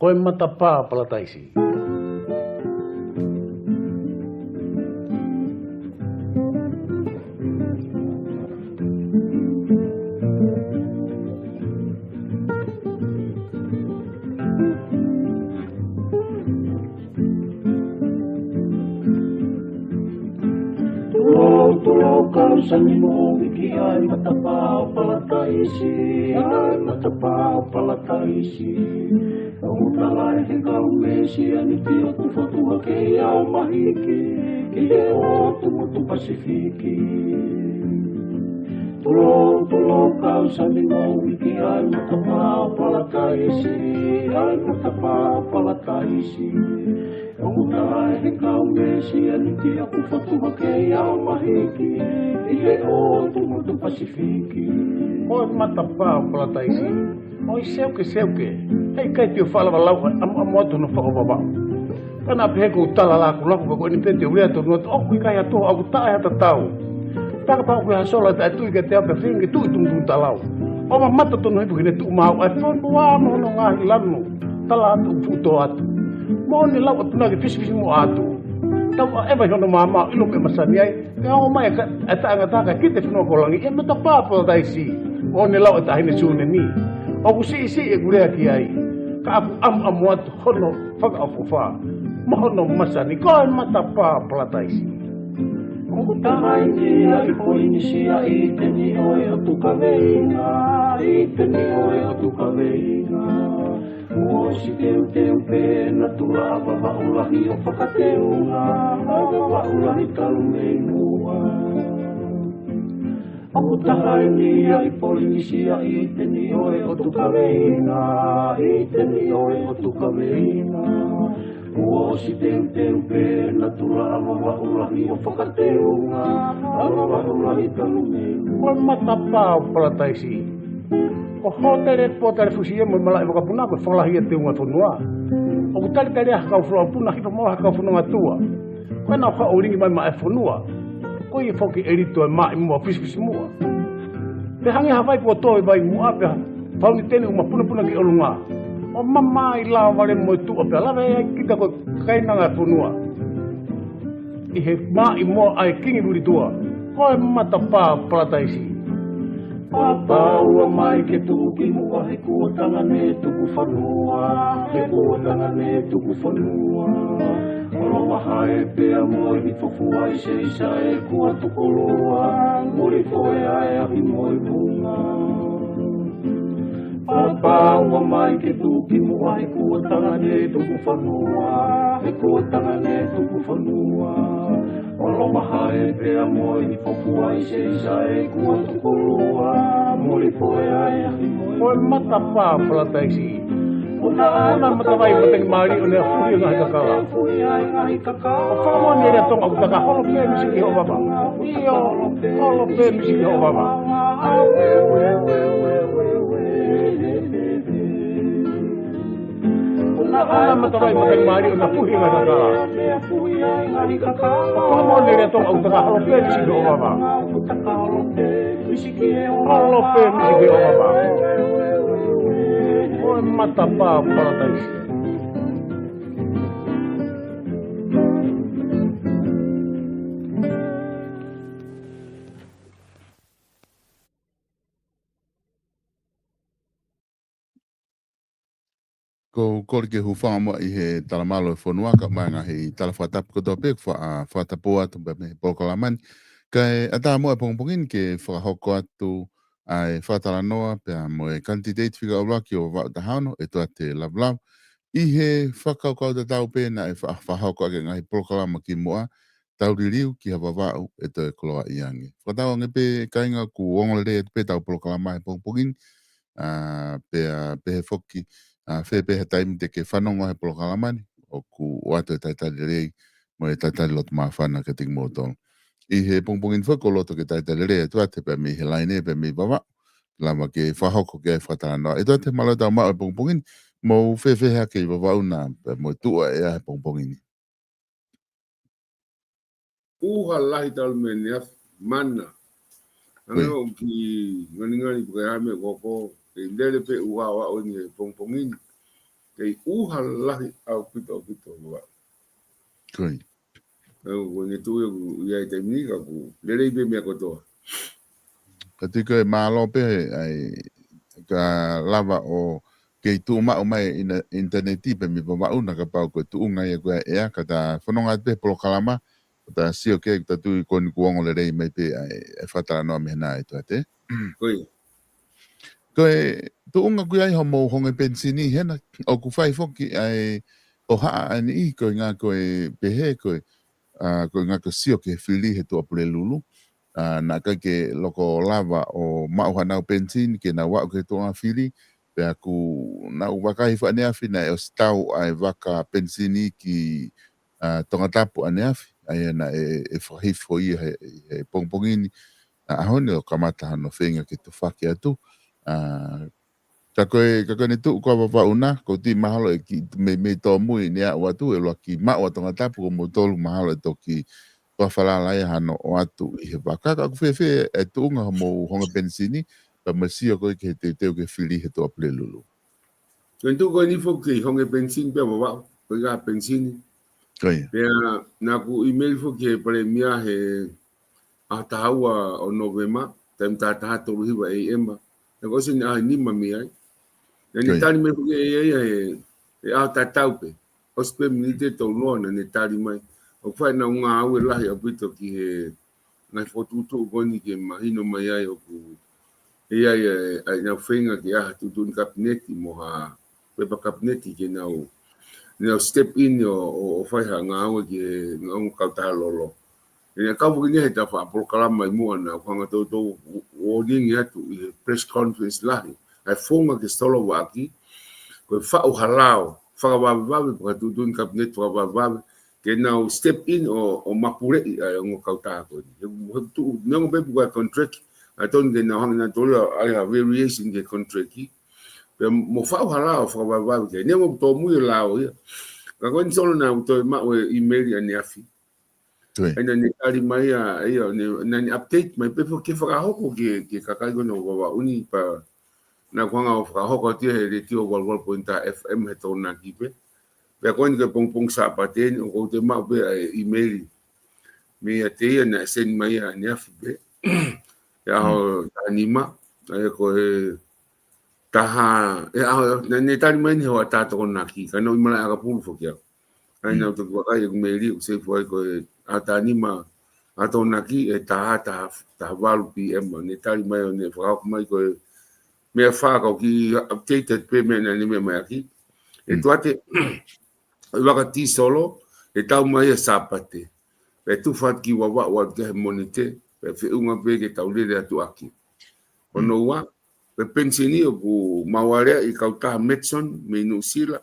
Koe matapā palataisi. Kausani mo wiki ay matapā palataisi, ay matapā palataisi. Ang utalay he kaumesi aniti aku fatua ke au mahiki, ke o tumutu Pasifiki. Tulo kausani mo wiki ay matapā palataisi, ay matapā palataisi. Ang utalay he kaumesi aniti aku fatua ke au mahiki, ke o tumutu Pasifiki. Koe matapā palataisi. Oi seuke. Hei kai tio fala lau amoto no whakawawau. Kana peheku tala laku ko ni pete urea to no oku kai ato aku tae hata tau. Taka pa ku hasola ta tu ke te apa fingi tu tung talau. O ma mata to no hine tu mau ai fon wa no no ngahi lanu. Tala tu futo atu. Mo ni lau atu nagi fisi mo atu. Tau eva hono mama ilo me masani ai. Ka o mai ka ata kite fino ko langi e mata pa po daisi. O ni lau ata hine sune ni. O ku si e gurea ki ai. Ka aku am watu hono whakaafofa. Mahono masani koe matapā palataisi. O tahai ni ai poinisia i te ni oe o tukaweina. I te ni oe o tukaweina. O si teu pēna tura awa waulahi o whakateunga. Awa waulahi talu meinua. O tahai ni ai poinisia i te ni oe o tukaweina. I te ni oe o tukaweina. O si teu pēna tura awa waulahi o whakateunga. Awa waulahi talu meinua. O matapā palataisi. O hotere potare fusia mo malai wakapuna ko whalahi e te unga whanua. O kutari ahakau whanua puna hipa mo ahakau whanua tua. Koe nā wha oringi mai ma e whanua. Koe i whoki e rito e mai mua fisifisi mua. Te hangi hawai kua toi vai mua pia whauni tene uma puna ki olunga. O mamai lao wale mo e tua pia lawe e kita koe kainanga e whanua. I he mai mua ai kingi muri tua. Koe matapā palataisi. Papaua mai ke tuki mua he kuotanga ne tuku whanua. He kuotanga ne tuku whanua. Olo mahae pea moi ni fofua i se isa e kua tukolua. Mori foe ae ahi moi bunga. Papaua mai ke tuki mua he kuotanga ne tuku whanua. He kuotanga ne tuku whanua. Olo mahae pea moi ni fofua i se isa e kua tukolua. Mori foe ae ahi moi bunga. Koe matapā palataisi. Una matawai mateng mari o lea furi ngahi kakala. O whakamoa ni rea tonga utaka holo pē misi ki ho baba. Iyo, holo pē misi ki ho baba. Una matawai mateng mari o lea furi ngahi kakala. O whakamoa ni rea tonga utaka holo pē misi ki ho baba. Holo pē misi ki ho baba. Koe matapā palataisi. Ko kore ke hu whaama i he talamalo e whanuaka mai ngā hei talawhatapu kotoa pēk whatapoa atu me Pokalamani. Kai ata mo e pongpongin ke whakahoko atu ai whatara noa pia mo e candidate whika aula ki o wau tahano e toa te lavlav. I he whakaukau te tau pēna e whahoko ake ngahi Pokalama ki moa tauririu ki hawa wau e toi koloa i ange. Whatau ange pē kainga ku ongole e pē tau Pokalama e pongpongin pia pehe whoki whe pehe taimi te ke whanongo he Pokalamani o ku oato e taitari rei mo e taitari lotu maa whana ke ting mōtong. I he pongpongin whakoloto ke taitari rei e toa te pia mi he laine pia mi wawa lama ke whahoko ke e whatana. E toa te malatau maa e pongpongin mo whewhea ke i wawa una mo tua e a he pongpongini. Uha lahi talu meni af mana. Ano ki ngani pukai hame koko ke ndele pe uha wa o ni pongpongini. kei uha lahi au pito wa. Koi. Ko ne tu ia te mi ka ku le le be me ko to. Ka tika e malo pe ai ka lava o ke tu ma o mai ina interneti pe mi pa una ka pau ko tu unga ia ko e ka ta fononga pe pro kalama ta si o ke ta tu ko ni kuongo le rei mai pe ai e fatara no me na e to te. Koi. Ko e tu unga ku ai homo honge pensini hena o ku fai foki ai o ha ani i ko nga ko e pehe ko ko nga ko si o ke fili he to apure lulu. Na ka ke loko lava o mauhana o pensin ke na wa ke tonga fili pe aku na waka hifa ne afi na e stau ai waka pensini ki tonga tapu ane afi ai na e fahifo i he pongpongini a hone o kamata no fenga ke tu faki atu ka koe ne tu ko wa una ko ti mahalo e ki me to mui ne a watu e lo ki ma o tonga tapu ko mo tolu mahalo e to ki pa falala ia hano o atu i he waka ka kuwhewhe e tuunga mo honga pensini pa masio koe ke te teo ke whili he toa pule lulu. Ko tu ko ni fo ke honge pensin pe wa ko ga pensin. Koe. Pe na ku email fo ke pare mia he a taua o novema tem ta to hi wa e emba. E ko sin a ni ma mi ai. Ne tani me fo ke e a ta taupe. O spe minite to no na ne tali mai. O fai na unga au e lahi a pito ki he ngai fotutu goni ke mahino mai ai o ku e ai na whenga ki aha tutu ni kabineti mo ha pepa kabineti ke nau step in o fai ha ngā au ki ngā unga kautaha lolo. E nga kawu ki he ta wha proklama i mua na whanga tautou o ringi atu i press conference lahi. Ai whonga ke stolo waki koe whao halao whakawawawe paka tutu ni kabineti whakawawawe ke now step in o mapure i ai ngo kauta ko he tu no be bu contract I don't get now na tolo I have variation ke contract pe mo fa hala fa ba ke ne mo to mu la o ka ko ni solo na to ma o email ya ni afi ena ni ali mai ya na ni update mai pe ke fa hoko ke ka ka no wa uni pa na kwanga o fa hoko ti he ti o gol pointa fm he to na kipe pe ko ni ke pong sa paten o te ma be email me te na sen mai a ni afi ya ho anima ai ko taha na ne tani mai ho ta to na ki ka no mala ka pulu fo kia ai na to ko ai me ri se fo ko ata anima ato na ki e ta valu pm ne tani mai ne fo ko mai ko me fa ko ki updated payment na ni me mai ki e to ate wakati solo e tau mai e sapate pe tu fat ki wa ke monite pe fe unga pe ke tau le atu aki ono wa pe pensini o ku maware i kauta metson me no sila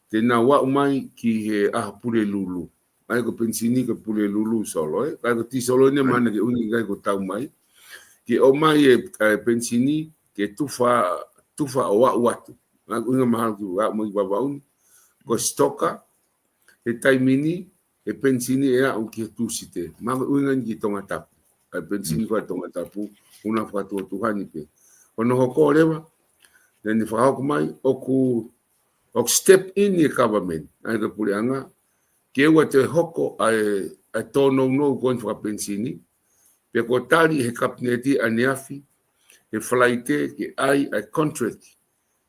te na wa mai ki he pure lulu ai ko pensini ke pure lulu solo ai ko ti solo ne mana ke uni ga ko tau mai ki o mai e pensini ke tufa wa watu na unga mahal ku wa mo ba un ko stoka e taimini e pensini e au ki tu site ma unga ki tonga tapu e pensini ko tonga tapu una fa tu tuhani pe ono hoko lewa ni fa ko mai o step in the government ai ko pulianga ke wa te hoko ai tono no ko fa pensini pe ko tali he kabineti aniafi e flaite ke ai contract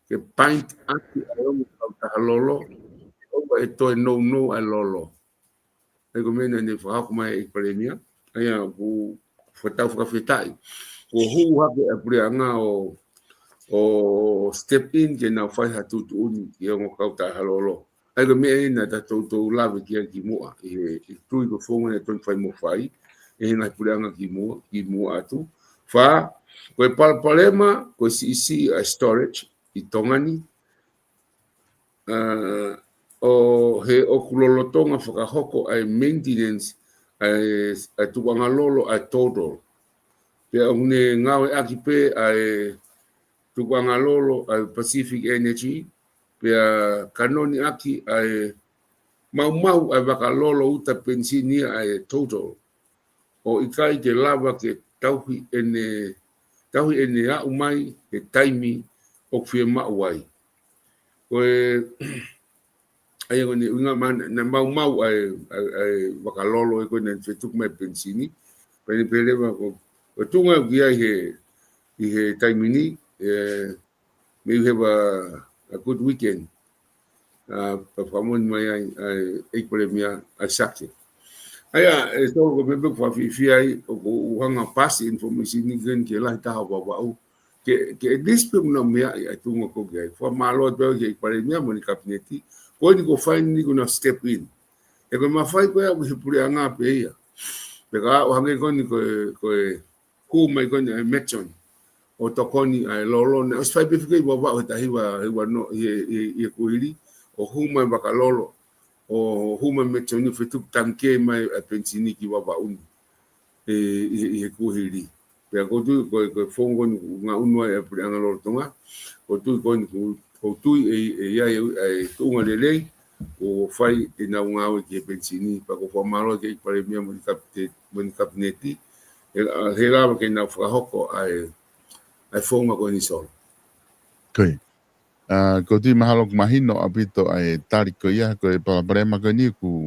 ke paint ati ayo ka lolo o e to no a lolo e ko mena ni fa ko mai e premia ai bu fota fa fetai ko hu ha ke pulianga o step in ke na fai hatu tu uni ke ngo kauta halolo ai ko me na ta to lave ki mo e tu ko fonga e ton fai mo fai e na pulianga ki mo atu fa ko problema ko si a storage I tongani o he o kulolotonga whakahoko ai maintenance ai tuwanga lolo ai total pe une ngawe aki pe ai tuwanga lolo ai Pacific Energy pe kanoni aki ai mau ai wakalolo uta pensini ai total o ikai ke lava ke tauhi ene a umai e taimi o fie mauai ko ai ngoni unga man na mau ai wakalolo ko na fetuk mai pensini pele ko tunga via he taimini may you have a good weekend performance mai ai premia asakti aya so ko bebe fa fi ai o hanga pass information ni gen ke la ta ba ke dispute no me ai tunga ko ge for malo be ke premia mo ni kabineti ko ni ko find ni ko na step in e ko ma fai ko ya ko puri anga pe ya pe ka o hange ko ni ko mai ko ni metron o tokoni ai lolo ne o fai pe fi ko ba ta hiwa no ye ko hiri o huma ba lolo o huma metron ni fitu tanke mai pensini ki ba un e ko hiri pe ko tu ko fongo nga unwa e puri anga lolo tonga ko tu ko tu ya tu ngale o fai ina ngau ke pensini pa ko formalo ke pare mia mo kabineti hela ke na fra hoko ai fonga ko ni sol Koi. Ko ti mahalo mahino apito ai tariko ia ko pa brema ko ni ku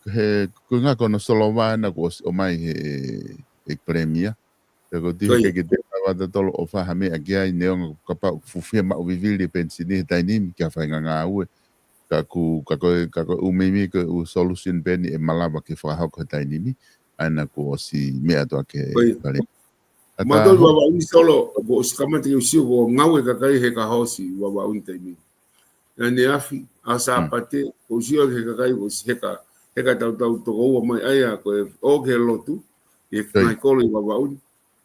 he ku nga kono solo va na ko o mai e premia. Ko ti ke te va da tolo o fa hame agia i neonga kapa fufia ma o vivili pensini taini ki fa nga u kako umimi ke u solution ben e malaba ke fa hoko taini ana ko si mea to ke pare. Madol baba un solo bo skamate yo si go ngawe ka kai he ka hosi baba un taimi na ne afi asa pate o si o he ka kai o si he ka tau to o mai aya ko o ke lotu e mai ko le baba un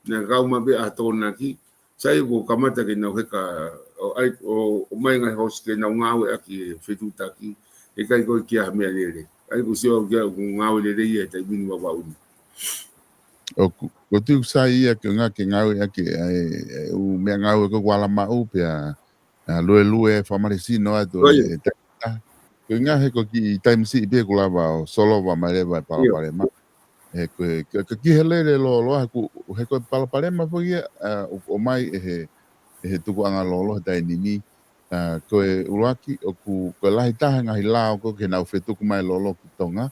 na ka ma be a to na ki sai go kamata ke na he ka o mai ngai hosi ke na ngawe aki fetu taki e kai ko ki a me le ai ko si o ke ngawe le ye taimi baba un o tu sai ia ke ngau ia ke u me ngau ko wala mau pe lue famarisi no ato ke nga he ko ki time si be ko lava solo va mare va para pare ma e ko ki hele lo ku he ko para pare ma fo ia o mai he tu anga lo dai nini ko uraki o ku ko lai ta nga hila ko ke na fetu ku mai lo ki tonga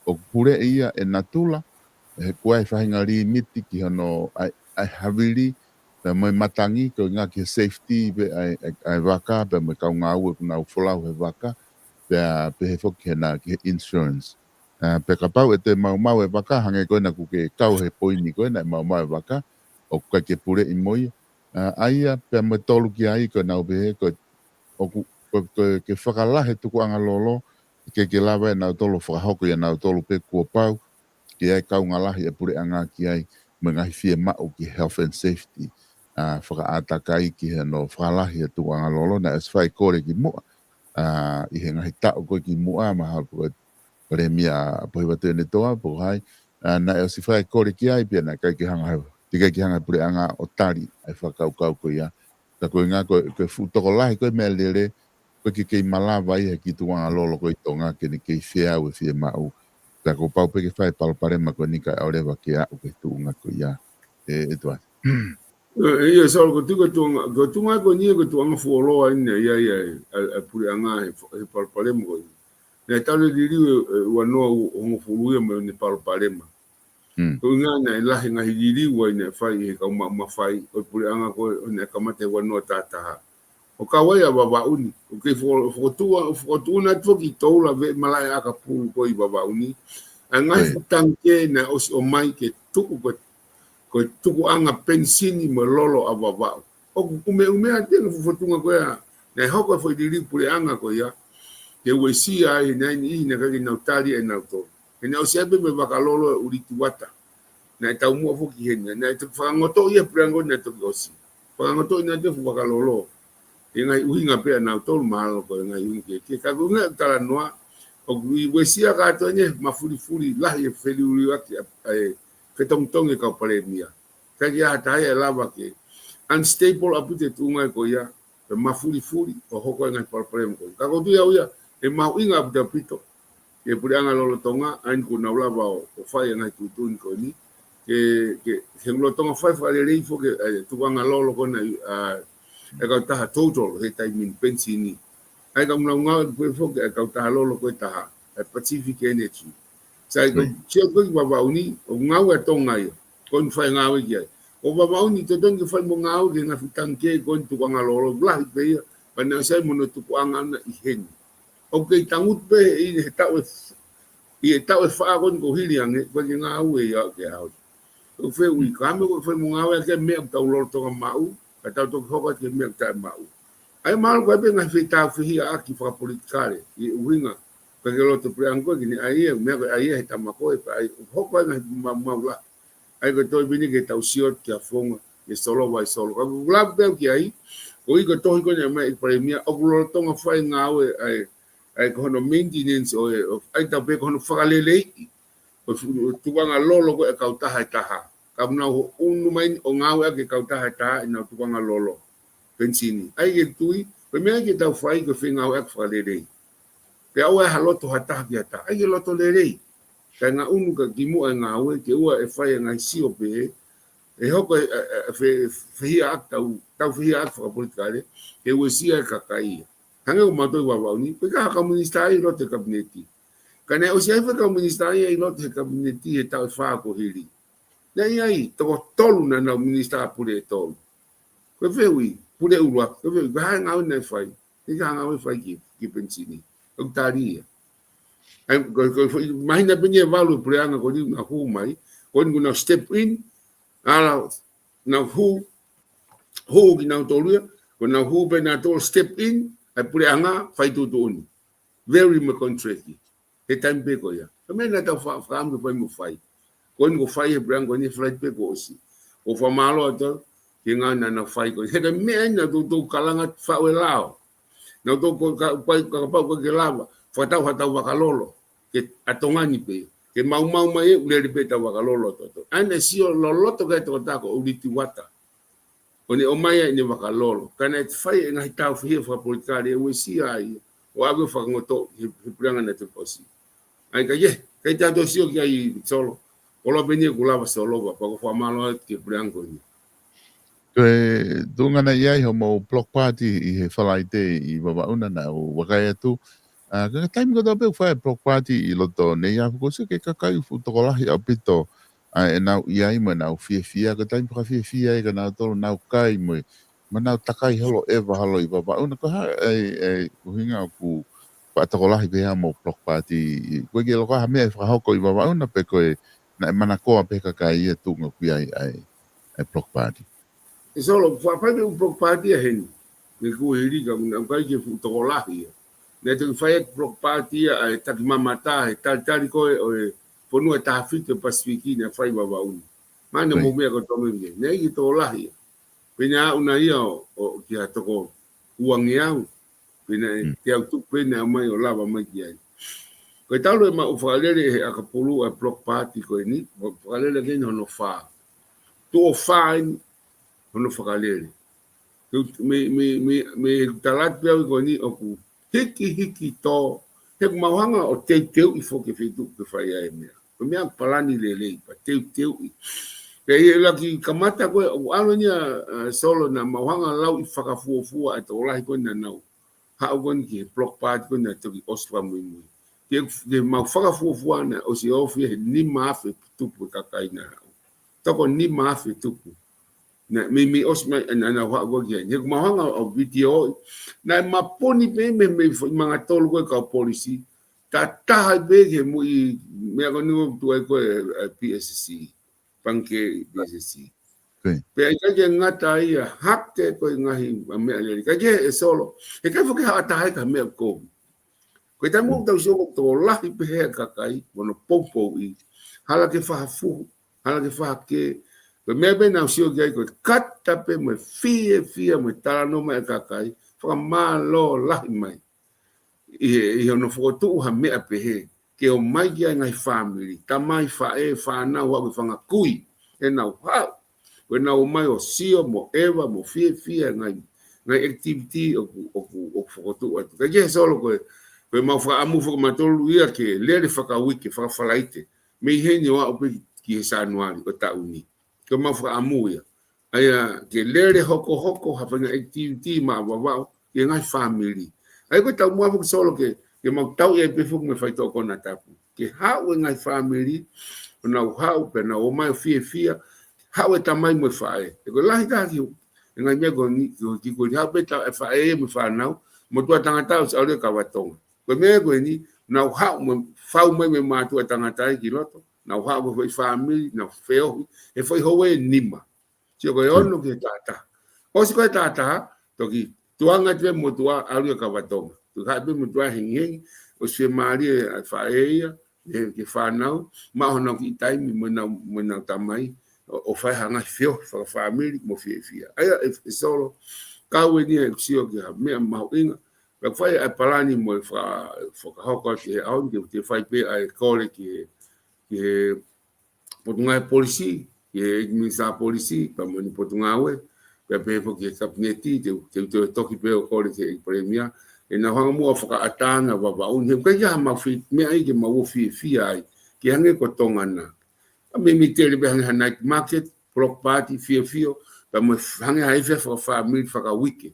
o pure ia e natula he kuai whahinga ri miti ki hono ai haviri pe mai matangi ko ngā ki safety pe ai waka pe mai kau ngā ue kuna ufolau he waka pe he whoki he nā ki insurance pe ka pau e te mau e waka hange koe na kuke kau he poini koe na mau e waka o kuka ke pure i moi aia pe mai tolu ki ai ko nau pe he ko ke whakalahe tuku anga lolo ke lawa e nau tolu whakahoko i nau tolu pe kua pau ki ai kau ngalahi e pure anga ki ai me ngahi fie mao ki health and safety whakaata kai ki he no whakalahi e tu anga lolo na es whai kore ki mua i he ngahi tau koe ki mua maha koe re mia pohi watu e ne toa po hai na e si whai kore ki ai pia na kai ki hanga hewa ti kai ki hanga pure anga o tari ai whakau kau koe ia ta koe ngā koe futoko lahi koe mea lere koe ki kei malawa i he ki tu anga lolo koe tonga ke ni kei fia ue fie mao ta ko pau pe ke fai pare ma ko ni ka ore va ke a o ke tu nga ko ya e to ia so ko tu nga ko ni ko tu nga folo ai ne ia a puri anga e pare mo ne ta le diri wa no o fulu e me ne pare ma ko nga na la nga diri wa ne fai e ka ma fai o puri anga ko ne ka mate wa no ta o ka wa ya baba uni o ke fo tu na to ki to la ve mala aka pu ko i baba uni anga tanke na o mai ke tuku ko tuku anga pensini mo lolo a baba o ume ate fo tunga ko ya na hoko fo diri pure anga ko ya ke we si ai na ni na ka na tali e na to ke na o se be me baka lolo uriti wata na ta mo fo ki hen na te fa ngoto ia prango na to gosi fa ngoto na te fo baka lolo ngai uhinga pe na tol mal ko ngai unge ke ka gunga tala noa o we sia ka to ne mafuri la ye feli uri ati ke tong e ka pare mia ka ya ta ya lava ke unstable apute tunga ko ya mafuri o hoko ngai pare ko ka ko tu ya e mau inga apute pito ke pure anga lolo tonga an ko na lava o fa ngai tu tun ko ni ke lo tonga fa le fo ke tu anga lolo ko na e ka taha total he tai min pensini ai ka ngau koe foke e ka taha lolo koe taha e Pacific Energy sai ko cio koe baba uni o ngau e tonga ia kon fai ngau i ai o baba uni te dongi fai mo ngau ke nga fitanke kon tu kanga lolo blahi pe ia pa na sai mo no tu anga na i hen o ke tangut pe i he tau e wha kon ko hili ange ko ke ngau e ia ke au o fe ui kame ko fai mo ngau e ke mea tau lolo tonga mau ka tau toki hoka ke mea tau mau ai mal ko be nga fita fi aki fa politikare i winga ka ke loto pre ango ni ai me ai he tamako e ai hoko nga maula ai ko to bini ke tau siot ke fonga e solo vai solo ka bla be ki ai o i ko to ko ne me premia o loto nga fa nga ai ko no maintenance o ai ta be ko no fa lele o tu nga lolo ko e ka taha ka na unu mai o nga ke ka taha na tu nga lolo pensini ai ke tui pe me ke tau fai ko finga o ek falere pe au e haloto hata biata ai ke loto lere ka na unu ka kimu e nga o ke ua e fai nga si o pe e hoko fe ak tau fi ak fa politikare ke o si e ka kai hanga o mato wa wa ni pe ka komunista ai lote kabineti ka ne o si ai fa komunista ai lote kabineti e tau fa ko hili nei ai to tolu na ministra pure tolu ko veui pure urua ko veui ga nga na fai e ga nga fai ki pensini o taria ai ko mai na penye valu pure anga ko ni na hu mai ko ni na step in ala na hu ki na tolu ko na hu be na to step in ai pure anga fai tu tu very me contract e tambe ko ya me na ta fa am ko mo fai kon go fai e branco ni flight pe go si o fa malo to que ngana na fai ko he me na do kalanga fa we lao na do ko ka ko ke lava fa ta wa kalolo ke atongani pe ke mau mai le ripeta wa kalolo to ane si o lolo to ke to ta ko uliti wata oni o mai ni wa kalolo kana fai na ta fi fa politikare we si ai o ave fa ngoto he pranga na to posi ai ka ye ke ta do si o ke ai solo Ola beni kula solo pa ko fa malo ke branco ni. Ke dunga na ia ho mo block party I he falaite I baba una na o wakaya tu. Ka time ko dobe fa block party I loto ne ia ko se ke ka kai fu to la ia pito. E na ia I mo na fia ka time ka fia ka na to na kai mo. Mana takai halo eva halo I baba una ko ha ko hinga ku pa to la be mo block party. Ko ke lo ka me fa ho ko I baba una pe ko na mana ko pe ka kai e tu ngo ai block party E solo fa de un block party hen ne ko hiri ka un ka ke fu to la ia ne te fa block party ai ta mamata e tal ko e ponu ta fit pasifiki ne fa baba un mana mo me ko to me ne I to la ia pena una ia o ki to ko uang ia pena te au tu pena mai o lava mai ki ai ko talo ma o falele a kapulu a block party ko ni o falele ke no fa tu o fine no falele me talat pe ko ni o ku hiki to he mawanga o te I fo ke fitu ke fa ia me o me palani lele pa te pe la ki kamata ko o alo ni solo na mawanga lau I fakafu a to la ko na no ha o kon ki block party ko na to ki oswa muy ke ma faka fuana o si ofi ni mafe tupu kakaina toko ni mafe tupu na mi osma na wa go ge ni ma hanga o video na maponi pe me mga tol ko ka policy ta be ge mu me go no tu ko PSC panke PSC pe ka ge ngata ia hakte ko ngahi me ale ka ge solo e ka fo ke ata ka me ko ko ta mo tau so to la pe ka kai mono popo I hala ke fa fu hala ke fa ke me be na so ke ko kata pe me fie me tala no me ka kai fa malo la mai I no fo tu ha me pe he ke o mai ya ngai family ta mai fa na wa ko fa kui e na ha ko na o mai o sio mo eva mo fie ngai activity o fo tu ka ke solo ko pe ma fa amu fo ma tolu ia ke le fa ka wiki fa falaite me he ni wa o pe ki sa anuari o ta uni ke ma fa amu ia Aya ke lere hoko hapanga activity ma wa ke ngai family. Ai ko tau mua solo ke mau tau e pe fu me fai to kona tapu. Ke hau ngai family na hau pe na o mai fia hau e tamai mo fai. E ko lahi ta ki ngai me go ni ki ko hau pe ta fai me fa na mo tu tanga tau sa le ka watonga. Ko me go ni na hau mo fau me ma tu tanga tai ki loto. Na hau ko family na feo e foi ho e nima. Tio ko ono ke tata. O si ko tata to ki tuanga te mo tua alu ka watonga. Tu ka be mo tua hingi o se mari a faeia ke fa nau ma hono ki taimi mo na tamai o fai hanga fio fa family mo fia. Ai e solo ka we ni si o ke me ma inga. Ka fai a palani mo fa ka hoko ke au ke fai pe a kole ke potunga polisi ke misa polisi pa mo ni potunga we pe fo ke kapneti te toki pe o kole ke premia e na hanga mo fa atanga wa un he ka ya ma fi me ai ke ma wo fi ai ke hange ko tonga na a me mi tele be hanga night market block party fio pa mo hanga ai fe fa family fa ka wiki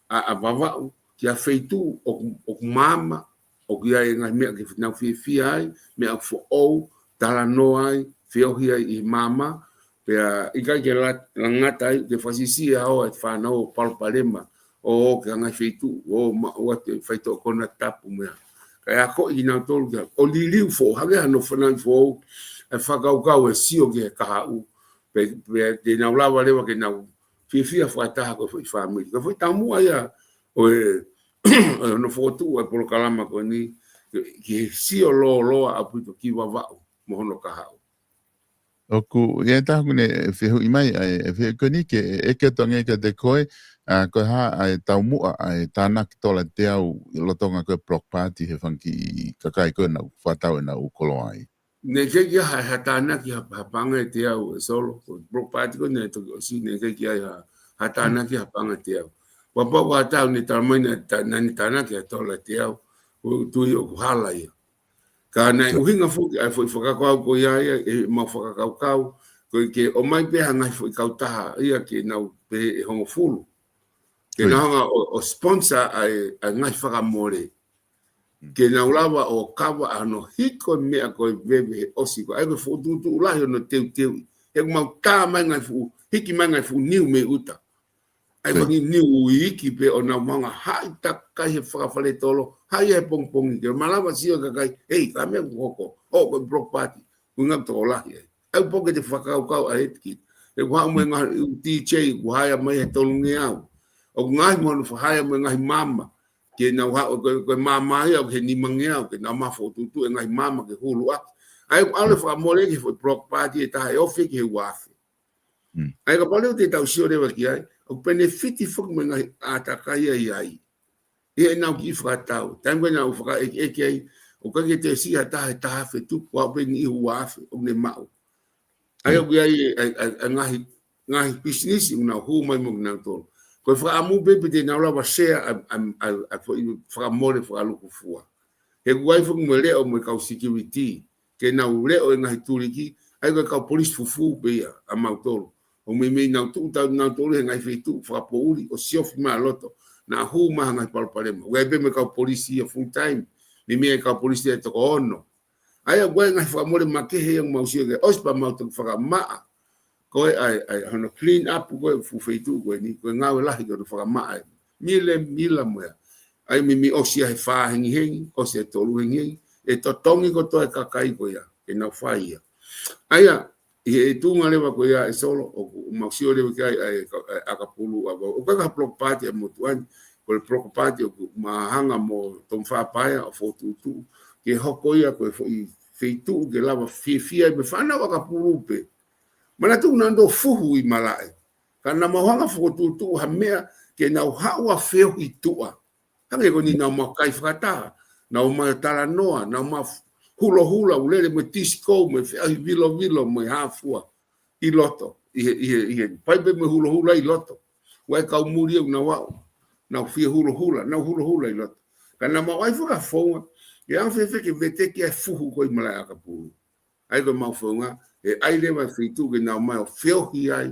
a vava que a feito o mama o que ai ngai me que na fi ai me a fo o tala no ai fio hia i mama pe i ka que la ngata ai que fasisi a o fa no palpalema o que ngai feito o te feito con tapu me ka ko i na tol ga o lili fo ha ga no fanan fo e fa ga e si o que ka u pe de na lava lewa que na fi a fa ta ko family ko foi tamu ai o no foto e por kalama ko ni ki si o lo a puto ki wa mo no ka hau o ku ye ta ngune fe hu mai e fe ko ni ke e ke tonga ke de ko ko ha ai tau mu ai tanak to la te au lo tonga ko block party he fanki ka kai ko na fa tau na u kolo ai ne ke ya ha tanak ya panga te au solo block party ko ne to si ne ke ya ha tanak ya panga te au Papa wa tau ni tamai na ni tana ke tola te au tu o hala ia ka na uhinga fu ai foi foka ko ia e ma foka kau ko ke o mai pe hanga foi kau taha ia ke na pe hongo fulu ke na hanga o sponsor ai ngai faka more ke na ulava o kava ano hiko me ko bebe osi ko ai ko fu tu la no teu e ma ta mai ngai fu hiki mai ngai fu niu me uta ai vangi ni wiki pe ona manga hai takai he whakawhale tolo hai e pongpongi ke malawa sio kakai ei ka me koko o ko block party kunga to lahi ai poke te whakau a etki e wa mo nga DJ ku hai mai he tolo ngeau o ngai mo no hai mo ngai mama ke na wa ko mama ia ke ni mangeau ke na ma foto tu ngai mama ke hulu ai ale fa mo le ke block party ta e ofi ke wa ai ka pale te tau sio le wa ki ai o benefiti fuk me ngai atakai ai e na ki fratau tango na ufa e o ka te si ata ta fe tu kwa ben I uaf o ne mau ai o ai ngai business una hu mai mo na to ko fra amu bebe de na la wa share a fra mole fra lu ku fua e guai fuk me le o me ka security ke na u le o ngai turiki ai ka police fufu be a mautolo o me na tu na to le ngai fetu fra pouli o siof ma loto na hu ma ngai palpalema we be me ka polisi full time ni me ka polisi to ono ai gwe ngai fra mole ma ke he mo sia ke ospa ma to fra ma ko ai hono clean up go fu fetu go ni ko ngau la go fra ma mila mo ai mi o sia he fa hingi o sia to lu hingi e to tongi ko to e kakai ko ya e na fa ia ai e tu ngale wa ko ya solo o maksio le ka akapulu o ka block party mo tuan ko le block party o mahanga mo tom fa paia o fotu tu ke hoko ia ko feitu ke lava fia me fana wa kapulu pe mana tu nando fuhu I malai kana mahanga fotu tu ha mea ke na hawa feo I tua hange ko ni na ma kai frata na o ma tala noa na ma hula ulele me disco me vilo me hafua I loto I pai be me hula I loto wa ka muri na wa na fia hula I loto kana ma wai fuka fonga e an fe ke vete ke fuhu ko I mala ka pu ai ko ma fonga e ai le ma fitu ke na ma feo hi ai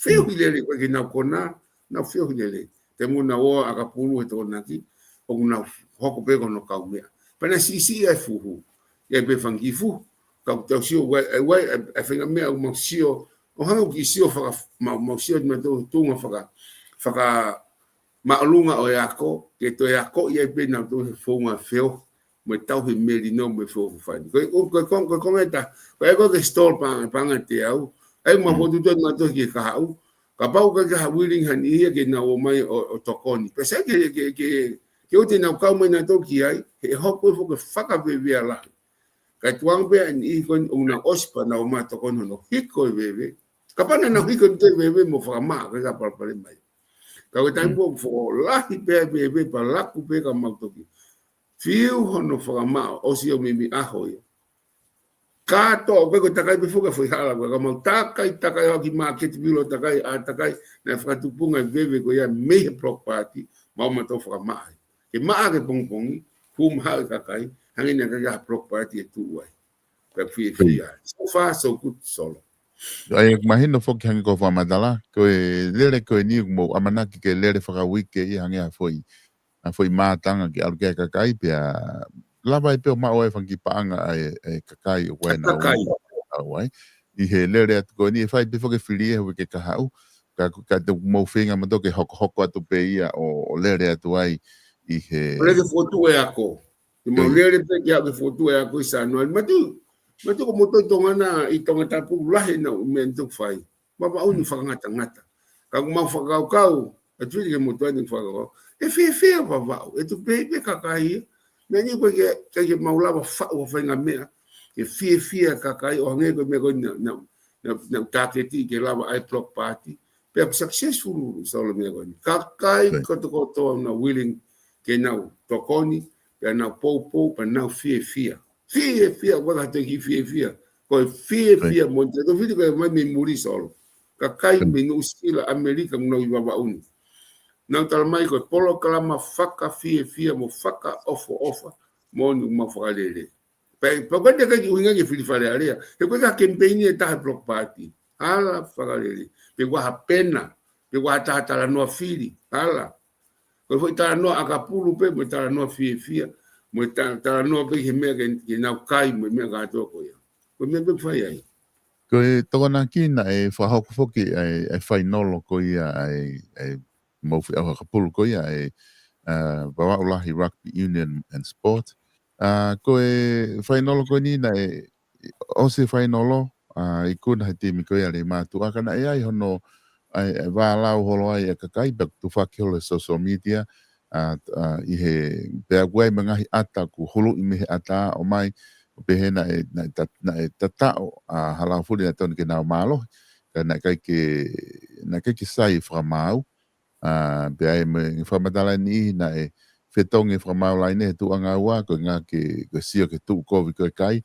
Feo hilele kwa kina kona na feo hilele. Te muna o akapulu e tona ki o na hoko pe kono kaumea. Pana sisi e fuhu. E pe fangifu. Ka tau sio wai e fenga mea o mausio o hanga ki sio faka mausio me to tunga faka maalunga o yako ke to yako ye pe na to fonga feo me tau he meri no me fo fani ko komenta ko ke store pa te au ai ma ho tu na to ki ka au ka pau ka willing han ia ke na o mai o tokoni pese ke o te na ka mai na to ki ai he ho ko fo ke faka be la ka tuang be ni ko una ospa na o ma tokoni no hiko bebe ka pa na hiko te bebe mo fa ma ka pa mai ka o tempo fo lahi bebe pa la ku be ka ma toki fiu hono whakamao o si o mimi aho ia. Kato, koe takai pe fuka foi hala koe kamau takai o ki market bilo takai a takai na whakatupunga veve koe ia mehe block party mau mato whakamai. Ke maa ke pongpongi, hum hau kakai, hangi na kaka block party e tuuai. Ka fia. So far, so good solo. Ai imagino foki hangi ko whamadala, koe lere koe ni mo amanaki ke lere whakawike i hangi a foi. A foi mātanga ki alu kia kakai pia lava i peo mao e whangi paanga e kakai o wena o ai. I he lere atu koe ni e whai pifo ke whiri e hui ke kahau. Ka te mauwhinga mato ke hoko atu pe ia o lere atu ai i he... Ole ke fotu e ako. I mau lere pe ki au ke fotu e ako i sa anual. Matu ko moto i tongana i tongatapu lahi na umentuk whai. Mapa unu whakangata. Ka kumau whakau a tuiri ke moto anu whakau. E fia vavau, e tu pepe kakai, me ni koe ke maulava whao whainga mea, e fia kakai, o hange koe me koe na taketi ke lava ai block party, pe successful solo me koe. Kakai koto na willing ke nau tokoni, pe nau pou, pe nau fia. Fia, waka te ki fia. Koe fia, monte, to vidi koe mai me muri solo. Kakai me no skila Amerika mno i vavauni. Nang talamai ko polo kalama faka fia mo faka ofa mo ni ma whakalele. Pe kwende ka ki uinga ki whiriwhare area. He koe ka campaign e taha block party. Hala whakalele. Pe waha pena. Pe waha taha tala noa whiri. Hala. Koe foi tala noa akapulu pe mo tala noa fia. Mo tala noa pe he mea ke nau kai mo mea kato ko ia. Koe mea pe whai ai. Koe tokona kina e whahoko foki e whainolo ko ia e mauwhi au hakapulu ko ia e Wawaulahi Rugby Union and Sport. Koe whainolo ko ni na e ose whainolo i kuna he timi ko ia le mātu akana e ai hono e wālau holo ai e kakai bak tu whakiholo social media i he pēr guai mangahi ata ku hulu i mehe ata o mai o pehe na e tatao halau furi na tonu ke nao malo ka na kai ke sai whamau pe ai me whamatala ni na e whetongi whamau lai ne tu anga ua ko ngā ke sio ke tu kovi koe kai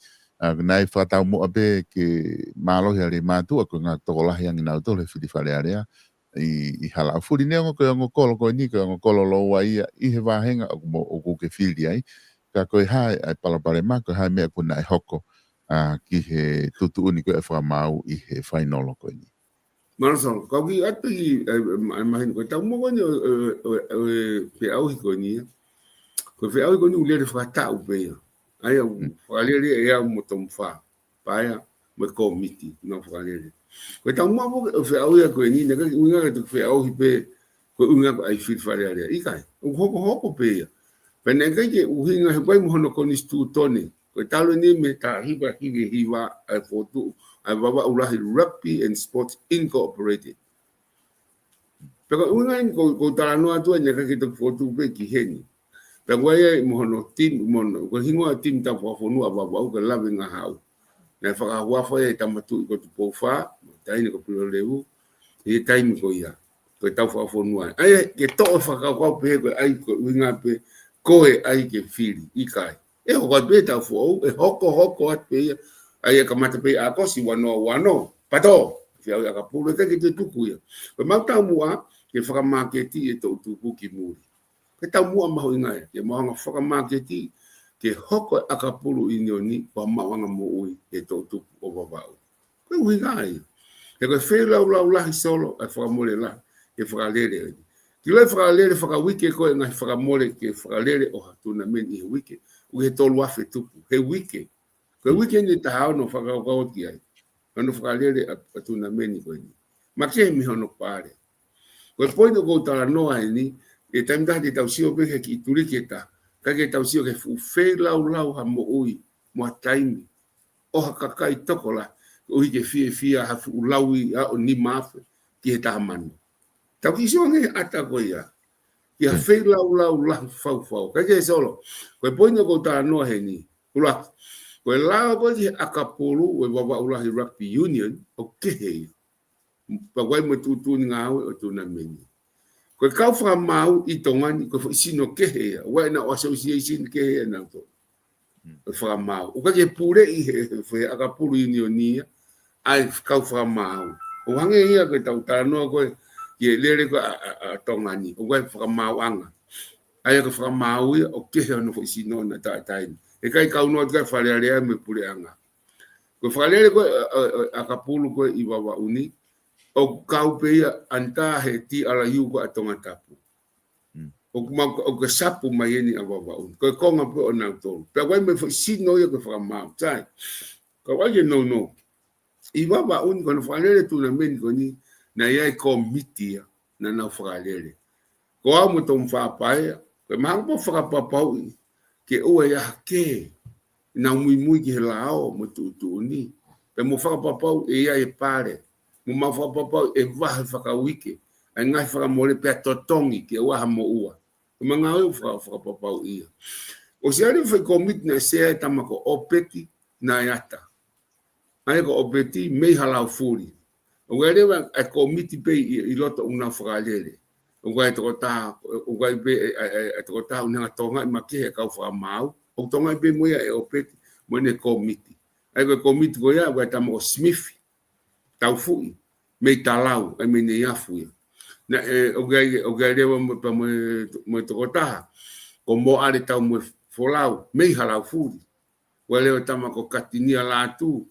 na e whatau mua pe ke malo hea re mātua ko ngā tokolahi angi nau tole whiri whare area i halau furi ne ongo kolo koe ni ongo kolo loa ia i he wāhenga o ko ke whiri ai ka koe hae ai palapare mā koe hae mea kuna e hoko ki he tutu uni koe e whamau i he whainolo koe ni. Marasol, kau ki atu i mahin koe tau mo koe ni pe au hi koe ni. Koe pe au hi koe ni ulere whakatau pe ia. Ai au whakalere e au mo tomu wha. Paia mo komiti na whakalere. Koe tau mo pe au ia koe ni, neka unga ka tuku pe au hi pe koe unga ko ai whit whare area. Ikai, u hoko pe ia. Pe neka ke uhinga he koe mo hono koni stu tone. Koe talo ni me ta hiwa ai fotu. Ai Wawaulahi Rugby and Sports Incorporated. Pero unga ko tala noa tua neka ke tuku fotu pe ki heni. Pero wai mo hono team ko hingoa team ta whafonua wawau ka lawe ngā hau. Nai whakahuafa e tamatu i ko tu pouwha, taini ko pilo lewu, e taimi ko ia, ko tau whafonua. Ai ke toa whakakau pe ko ai ko unga pe, koe ai ke whiri, ikai. E hoko pe tau whau, e hoko at pe ia, ai ka mata pe a kosi wano pato fia ka pulu ke te tuku ia pe mau tau mua ke whakamaketi e tau tuku ki muri ke tau mua maho inga ke mau nga whakamaketi ke hoko akapulu inioni pa mawanga mo ui e tau tuku o wawau ke uinga ai E koe whee lau solo e whakamole la e whakalere. Ki lai whakalere whakawike koe ngai whakamole ke whakalere o hatuna meni he wike. U he tolu afe tupu. He wike. Koe wike ni tahao no whakaokauti ai. Ano whakalere atuna meni koe ni. Ma ke mi hono pare. Koe poino kou tala noa e ni e taimita te tausio peke ki turiketa. Kake tausio ke whee lau ha mo ui mo taimi. O hakakai toko la. O hike fia hafu ulaui a o ni mafe ki he tahamanu. Tau ki songe ata ko ia. Ki ha whee lau fau. Kake solo. Koe poino kou tala noa he ni. Ula. Koe lao ko ki akapuru o wawa ulahi rugby union o kehe. Pagwai mo tutu ni ngāwe o tuna meni. Koe kau whakamau i tongani koe sino kehe. Wai na o association kehe na to. Whakamau. O kake pure i he akapuru unionia. Ai kau whakamau. O hange ia koe tau tānoa koe ki lere koe a tongani. O koe whakamau anga. Ai koe whakamau ia o kehe ono koe sino na taitaini. E kai kau noa koe wharearea me pure anga. Koe whareare koe akapuru koe i wawa uni. O kau peia anta he ti ala iu ko atonga tapu. O ke sapu mai eni a wawa uni. Koe konga pe o nau tolu. Pea koe me sino ia koe whakamau. Tai. Koe wai no. I wawa uni kono whakalere tuna meni koni na iai komitia na nau whakalere. Ko au mo tōm whapaea. Koe mahangpo whakapapau i. Ke ua ia ke. Na mui ki he lao mo tutu ni. Pe mo whakapapau e iai e pare. Mo mawhapapau e wahe whakawike. Ai ngai whakamore pia totongi ke waha mo ua. Ko mga au whakapapau ia. O se ari whai komit na sea e tamako opeti na iata. Ai ko opeti mei halau furi. O gai rewa e komiti pe i loto una whakalere. O gai toko taha, o gai pe e toko taha unanga tonga i makehe kau whakamau. O tonga i pe moia e opeti mo ne komiti. Ai ko komiti ko ia, gai tamako smifi. Tau fui, mei talau, ai me ne afu ia. Na o gai rewa mo toko taha. Ko mo are tau mo folau, mei halau furi. Wa leo tamako katinia latu.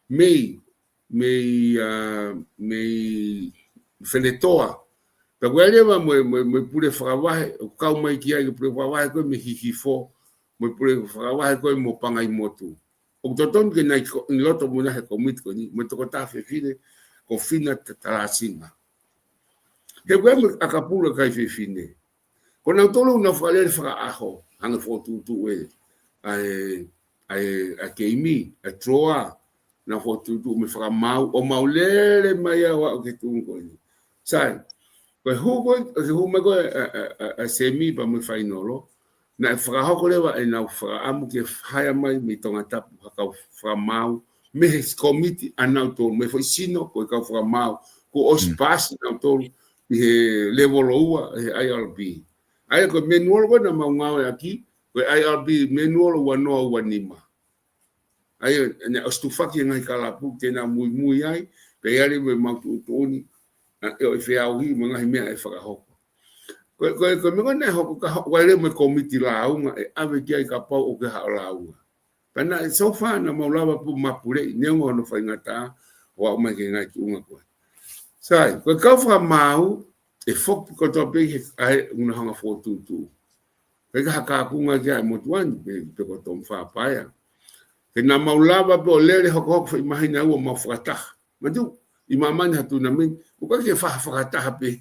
Mei whenetoa. Ka walewa mo pure whakawahe, o kau mai ki ai pure whakawahe koe me hihifo, mo pure whakawahe koe mo pangai motu. O toton ke nai loto mo nahe komit ko ni, mo toko tafe fine, ko fina tatarasinga. Ke koe mo akapura kai fine. Ko nau tolu na whalere whakaaho, hanga whotutu e, a keimi, a troa, na whotutu me whakamau, o maulere mai awa o ke tungo ni. Sai, koe hume koe a semi pa me whainolo, na whakahoko lewa e nau whakaamu ke haya mai me tonga tapu hakau whakamau, me he komiti anau tolu, me whai sino koe kau whakamau, ko ospasi nau tolu, he level ua, he IRB. Ai koe menuolo koe na maungawe aki, koe IRB menuolo wanoa ua nima. Ai ne ostufaki ngai kalapu tena mui ai, pe yari me mautu toni, e fe auhi mga himea e whakahoko. Koe me kone hoko ka waire me komiti launga e ave kia i ka pau o ke hao launga. Pena e so far na maulawa pu mapure neongo no whaingata o au mai ke ngai ki unga koe. Sai, koe kau whakamau e foku koto pe ai una hanga fotutu. Pe ka haka akunga kia e motuani pe koto mwhapaya. Ke na maulawa pe o lere hoko wha imahina ua mawhakataha. Matu, i mamani hatu na meni, uka ke whakataha pe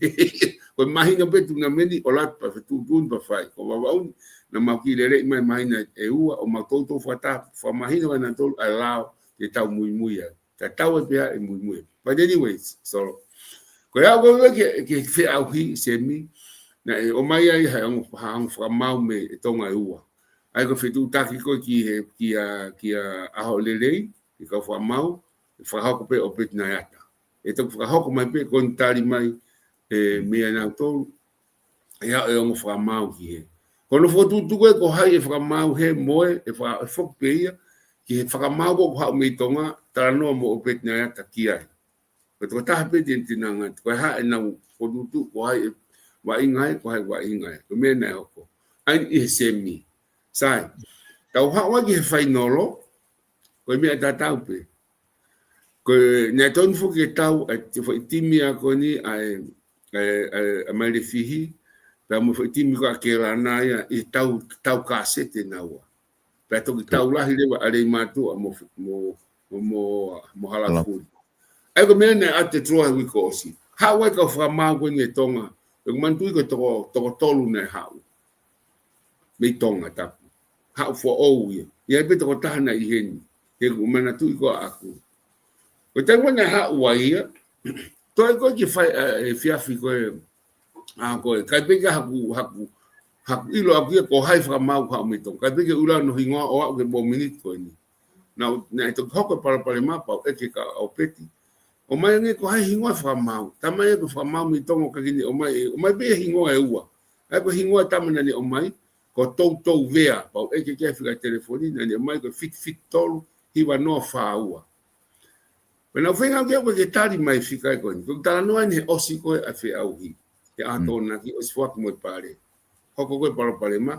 koe mahina pe tu na meni o latu pa whetutun pa whai. Ko wawaun na mauki lere imai mahina e ua o mautoto whataha. Wha mahina wana tolu ai lao te tau mui ai. Ta tau e pia e mui. But anyways, so koe au koe ke whi auhi semi na e o mai ai hai angu whakamau me e tonga e ua. Ai ko whetu taki koe ki a aho lelei, ki ka whakamau, e whakahoko pe o peti na yata. E toku whakahoko mai pe kontari mai e mea nau tolu, e hao e ongo whakamau ki he. Kono whotutu koe ko hai e whakamau he moe, e whakahoko pe ia, ki he whakamau ko hao mei tonga, tara noa mo o peti na yata ki ai. Ko toko taha pe tien tinanga, ko hai e nau whotutu, ko hai e wa ingai, ko hai wa ingai, ko mea nai hoko. Ai i he semi. Sai, tau hawa ki he whainolo, ko mea tatau pe. Ko ne ton fu ke tau te fo timi a ko ni ai mai le fihi pa mo fo timi ko ke rana ya i tau kasete na wa pa to tau la hile wa ale matu mo hala fu ai ko mena ate troa wi ko si ha wa ka fa ma ko ni tonga ko man tu ko to tolu na ha me tonga ta ha fo o ya be to ta na i hen ke ko mana tu ko aku o te ngone ha uaia, toi ko ki fai fiafi ko kai peke haku ilo aku ko hai whaka mau ka umitong, kai peke ula no hingoa o au ke bo minute ko ni. Na ito hoko pale mapa o eke ka au peti. O mai nge ko hai hingoa whaka mau, tamai ko whaka mau mitong o kakini o mai be hingoa e ua. Ai ko hingoa tamana ni o mai, ko tou vea, pau eke kia whika telefoni, na ni o mai ko fit tolu, hiwa noa wha ua. Pena whenga kia koe ke tari mai whika e koe. Kuk tala noa ni he osi koe a whi au hi. Ke ātona ki osi whaku mo pare. Hoko koe pare ma.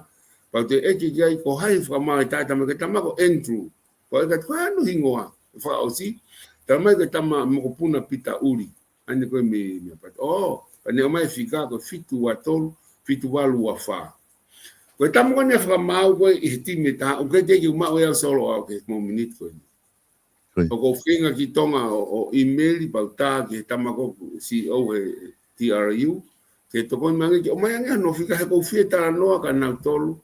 Pau te eki kia i ko hai whakamau e tātama ke tamako Andrew. Pau e ka koe anu hingoa. Whaka osi. Tamai ke tama moko puna pita uri. Ane koe me pata. Oh, pane o mai whika koe fitu wa tolu, fitu walu wa wha. Koe tamako ne whakamau koe i he time tā. O kei teki umau e au solo au ke mo minute koe. O ko whenga ki tonga o email pau tā ki he tamako CEO he TRU. Ke toko mangi ki o mai angia no whika he kou whie tara noa ka nau tolu.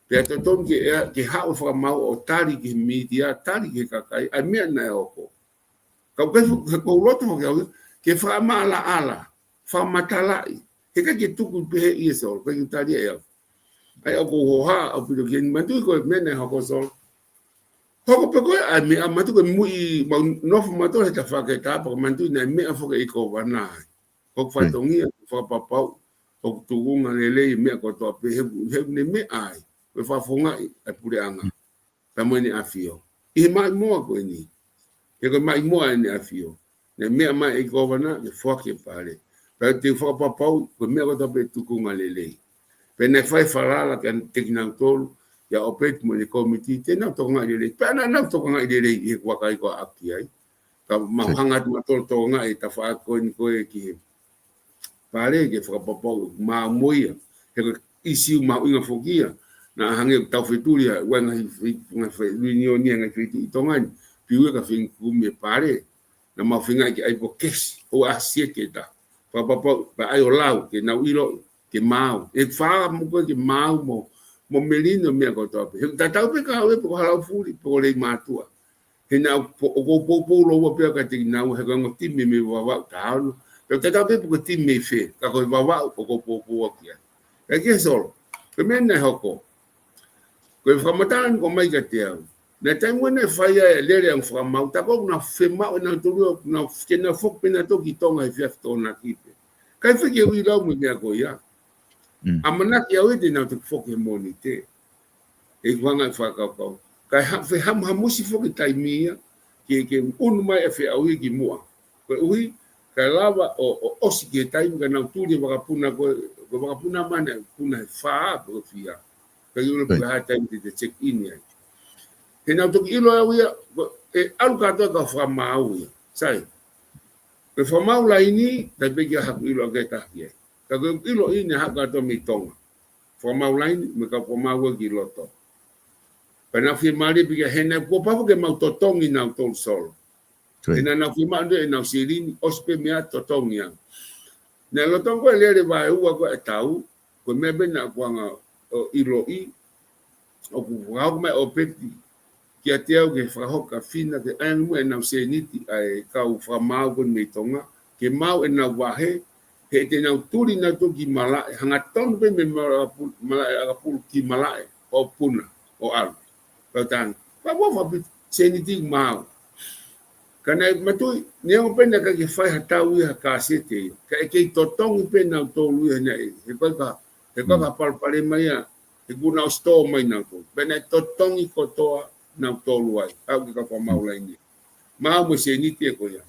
Pea te tonu ki hao whakamau o tari ki he media, tari ki he kakai, ai mea na e oko. Kau kou loto hoki au, ke whakama ala, whamatalai. He ka ki tuku pehe i e sol, kai ki tari e au. Ai au kou hoha, au pito ki mandu ko mea na e hoko sol. Hoko pe koe ai mea matu koe mui mau nofu mato he ta whake tāpa ko mantu nei mea whake i ko wanai. Hoko whaitongia, whakapapau, hoko tukunga lelei mea ko toa pe hebu ne mea ai. Koe whafongai ai pure anga. Tamo ni afio. I he mai moa koe ni. He koe mai moa ni afio. Ne mea mai i ko wanai ke whake pare. Pea te whakapapau koe mea ko toa pe tukunga lelei. Pe ne whai wharala ke tekinau tolu. Ya opet mo ni komiti te na to ngai le pa na to ngai le i kwa kai ko aki ai ka ma hanga ma to ngai ta fa ko ni ko ki pare ke fa popo ma moia ke isi ma unha fogia na hange ta fituria wen nga reunion ni ngai fiti to ngai piu ka fin ku me pare na ma finga ki ai ko kes o asie ke ta fa popo ba ai o lau ke na ilo ke mau e fa mo ko ke mau mo melino mea ko tope. He tatau pe ka hawe po halau furi po le matua. He na po lo wa pe ka te na he ko timi me wa wa ka no. Pe tatau pe po timi me fe ka ko wa wa po kia. E ke solo. Pe men na hoko. Ko famatan ko mai ka te au. Na tango ne faia le ang famau ta ko na fe ma na to na ke na fok pe na to ki tonga e fe to na kipe. Kai fe ke wi la mo me ko ya. Amana ki au te na te foke moni te. E wanga whakakau. Kai hamusi foke taimia ke unu mai e whi au ki mua. Koe uhi, kai lawa o osi ki taimu ka nau tūri wakapuna ko wakapuna mana puna he whaa ko whia. Kai unu koe hai taimu te check in ai. He nau toki ilo au ia, e alu katoa ka whamau ia. Sai, koe whamau la ini, tai peki a haku ilo a kai tahi ai. Ka koe ilo ini haka to mi tonga. Whamau laini, me ka whamau ki loto. Pena whi mari pika hena, ko papu ke mau totongi nau tol solo. Hena nau whi mari e nau sirini, ospe mea totongi ang. Nea lotong koe lere wae ua koe e tau, koe mea bena kuanga ilo i, o kuwau mai o peti, ki a te au ke whahoka fina, ke ayangu e nau seniti, ai kau whamau koe mei tonga, ke mau e nau wahe, he te nau turi na to ki malae, hanga tonu pe me malae agapulu ki malae, o puna, o alu. Kau tang, pa wofa pi seniti mau. Kana matui, niang pena ka ki whai hatau i haka sete, ka e kei totongi pena o tolu i hana e, he kaka palpare mai a, he kuna o sto mai nau tolu, pena totongi kotoa nau tolu ai, au ki ka whamau lai ni. Mau mo seniti e koia.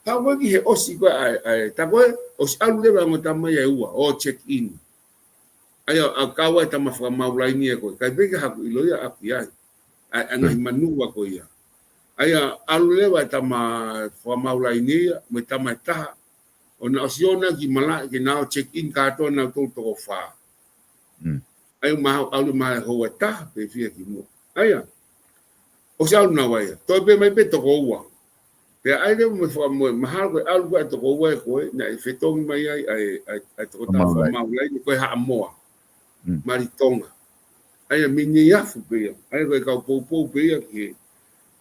Hau waki he osi koe ai, ta koe, osi alu lewa mo tamai e ua, o check in. Ai a kawa e tama whakamau lai ni e koe, kai peke haku ilo ia aki ai, ai angahi manua koe ia. Aia alu lewa tama fa maula ini me tama ta ona osiona ki mala ki na check in ka to na to to fa ai ma alu ma ho ta pe fia ki mo aia o sa na wa to pe mai pe to ko wa pe ai le mo fa mo ma ha ko alu ko to ko wa ko na fe to mai ai to ta fa maula ni ko ha mo maritonga aia mini ya fu pe ai ko ka po pe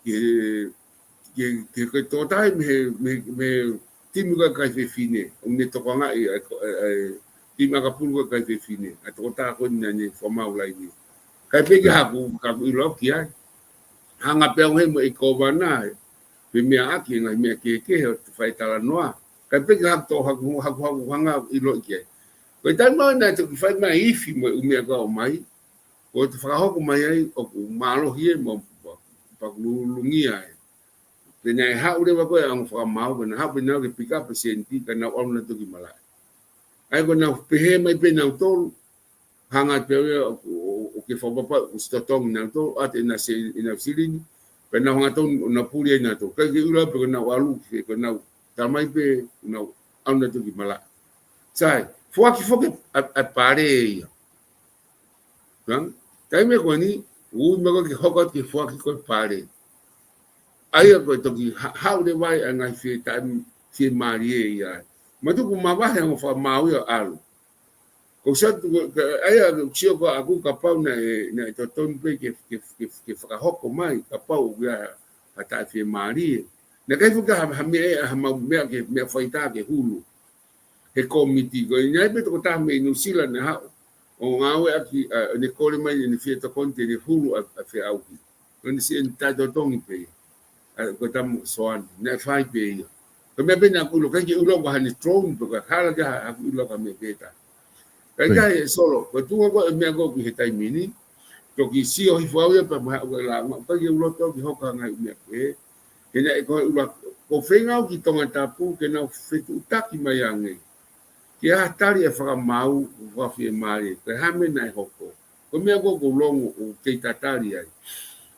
ki que to tai me timi ka kai fine ne to nga timi ka pulu ka kai fine a to ta ko ni fo maula ni kai pe ka ku lo ki ai hanga pe he mo ko bana pe me aki nga me ke fai tala noa kai pe ka to ha hanga i lo ki ko ta no na to fai mai ifi mo me ka mai ko to fa ho ko mai ai o malo hie mo pa lungi ai pena ha ure ba ko ang fa mau na ha pena ke pick up senti kana on na to ki mala ai ko na pe mai pe na to hanga pe o ke fa pa sto tong na to at na se ina silin pena hanga to na puri na to ka ki ura pe na walu ke na ta mai pe na on na to ki mala sai fo ki a pare kan tai me ko ni u me ko ki hokot ki fo ki ko pare ai ko to ki how de vai anga fi time fi marie ya ma tu ma va he fa ma u al ko sa ai chio ko aku ka pa na to ton pe ke fa hoko mai ka pa u ya ata fi marie na kai fu ka ha me ke me fa ita ke hulu he komiti ko nya pe to ta me no sila na ha o ngawe aki ne kole mai ni fi to konte ni hulu a fi au ni si enta to tong pe ko tam soan na fai pe ko me bena ku lo ka ki ulo ba ni tron to ka hala ka aku ulo ka me beta ka solo ko tu ko me go ki hetai mini to ki si o fo ya pa ma la pa ki ulo to ki hoka ngai me pe ke na ko ulo ko fenga ki tonga tapu ke na fitu taki mai ange ki a tari e fa mau wa fi mai ke ha me na hoko ko me go ko longo o ke tatari ai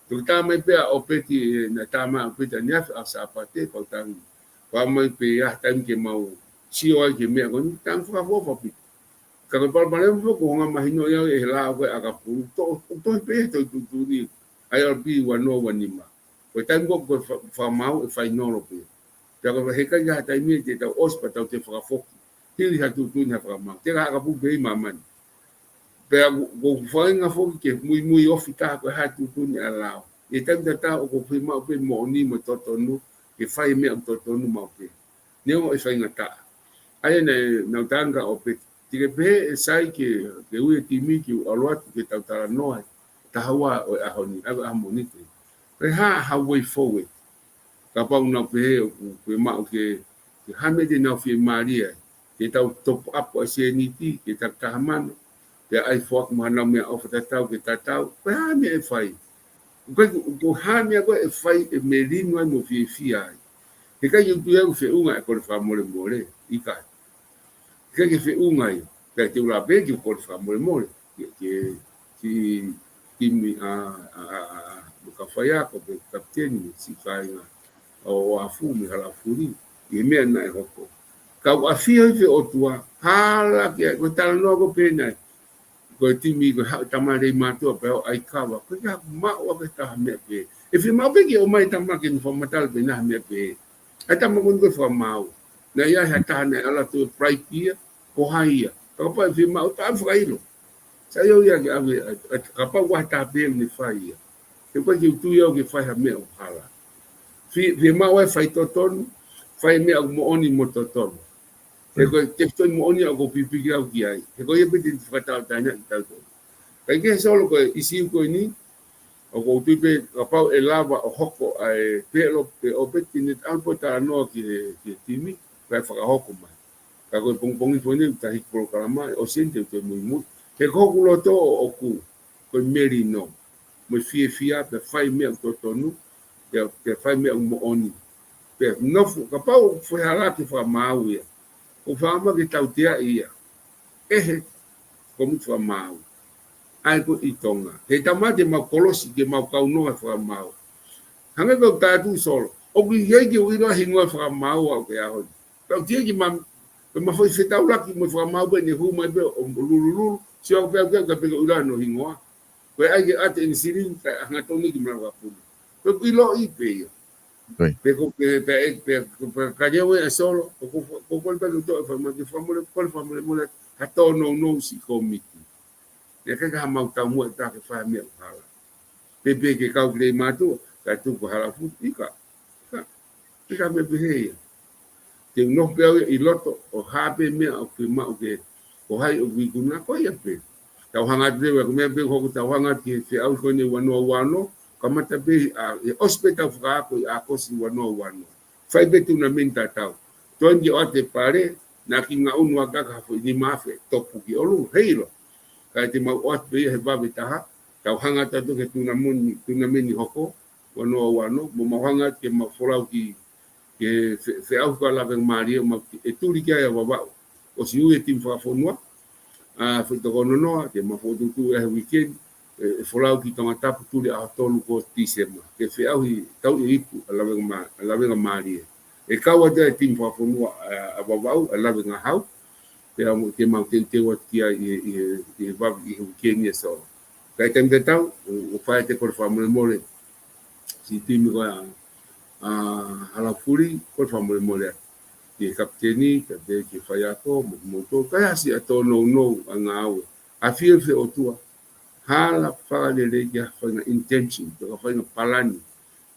tu ta mai pe o peti na ta ma pe ta nya a sa pate ko tang wa mai pe ya tam ke mau si o ke me ko tang fa fo pi ka ko par male mo ko nga ma hino ya e la ko a ka pu to pe to tu ni ai al bi wa no wa ni ma ko tang go ko fa mau e fa no lo pe ta ko he ka ya ta mi te ta hospital te fa fo ti ha tu na fa ma te ka pu pe ma man pe go fainga fo ke muy ofita ko ha tu ni ala e tan ta o ko ma pe mo ni mo to nu ke fai me to nu ma pe ne o fai ngata ai na tanga o pe ti ke pe sai ke u ti mi ki o lo ke ta no ta hawa o a honi a moni pe ha way forward ka pa una pe ma ke ha me de na fi maria ke ta top up o se ni ti ke ta ka man pe ai fok mana me of ta tau ke ta tau pe ha me fai ko ha me ko fai me lino no fi ai ke ka yu tu fe unga ko fa more i ka ke fe unga pe te la pe ki ko fa more ke ti mi a ka fa ya ko pe kapten si fai o afu mi hala furi e me na ko ka wa fi fe o tua hala ke ko tal no ko pe na ko timi ko tamare mato pe ai kava ko ya ma o ke ta me pe e fi ma pe ki o mai tama ke informatal pe na me pe ata mo ko fa mau na ya ta na ala tu praipia ko haia ko pa fi ma ta fa ilo sa yo ya ka pa wa ta pe ni fa ia e ko ki tu yo ke fa me o hala fi ma wa fa toton fa me mo oni mo toton e ko te sto mo oni ko pipi ki au ki ai e ko ye pe tin fa ta na ta ko ka ke solo ko isi ko ni o ko pipe ka pa e lava o hoko ai pelo pe o pe tin al po ta no ki timi ka fa hoko ma ka ko pong fo ni ta hik programa o sente te mu ke ko lo to o ku ko merino mo fia pe fai me to tonu pe fai me mo oni pe no ka pa fo hala ki fa mau ya o fama que tautea ia como fa mau ai ko itonga he tamate ma kolosi ke ma kau no fa mau hanga ko tatu solo o ki ye ki wi no hingo fra mau o ke aho ka tie ki mam ma foi se tau la ki mo fra mau be ni hu mai be o lulu si o pe ka pe ula no hingo ko ai ki ate ni sirin ka hanga to ni ki ma wa pu ko ilo i pe pe ko pe ka ye we solo ko pe to fa ma ki fa mo le ha to no si komiti ya ka mau ta mo ta ke fa me hala pepe ke kau le matu ka tu ko hala fu ika me behe te no pe i loto o hape me o ke ma o ke o hai o wi kuna ko ya pe ta hanga de ko me be ko ta hanga ki se au ko ni wano kamata be a hospital fra ko a ko si wano fai be tu na menta tau tongi o te pare na ki nga unu aka ka fo ni mafe topu ki olu heilo ka te mau o te he ba betaha tau hanga tatu ke tuna meni hoko wano mo mahanga ke mafolau ki ke fe au ka la maria ma e turi ke ya baba o si u e tim fa fonua a fe to no ke ma fotu tu e weekend e folau ki tanga tapu tuli a tolu ko tisema ke fe au tau i ku la maria e kawa te tim fa fonua a baba a la venga hau ke ma te wa ki i va i weekend ye so kai tem de tau o fai te por famole mole si timi ko ala furi por famole mole ki kapteni ka de ki fai ako mo to kai si ato no anga au a fie fe o tua hala fa le ya fa na intention to fa na palani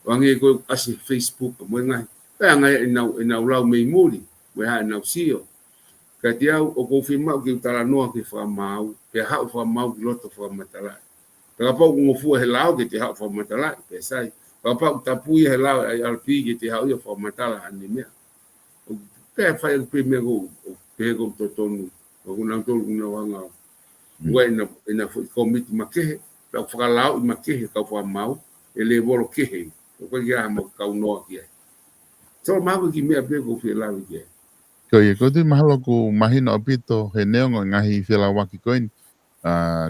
wange ko asi Facebook mo ngai ka ngai na lau me muri we ha na sio ka dia o confirma ki tala no ki fa mau ke ha fa mau loto fa matala Papa ngofu he lao ke te ha fa matala pe sai papa tapu he lao ai alpi ke te ha yo fa matala ani me pe fa el primero pe go to tonu o una to una wanga bueno ina fo komit make pa fa lao make ka fa mau ele bolo ke ko ya mo ka no ki so ma ko ki me pe go fe lao ki ko ye ko te mahalo ko mahino apito he neongo ngahi fela waki koin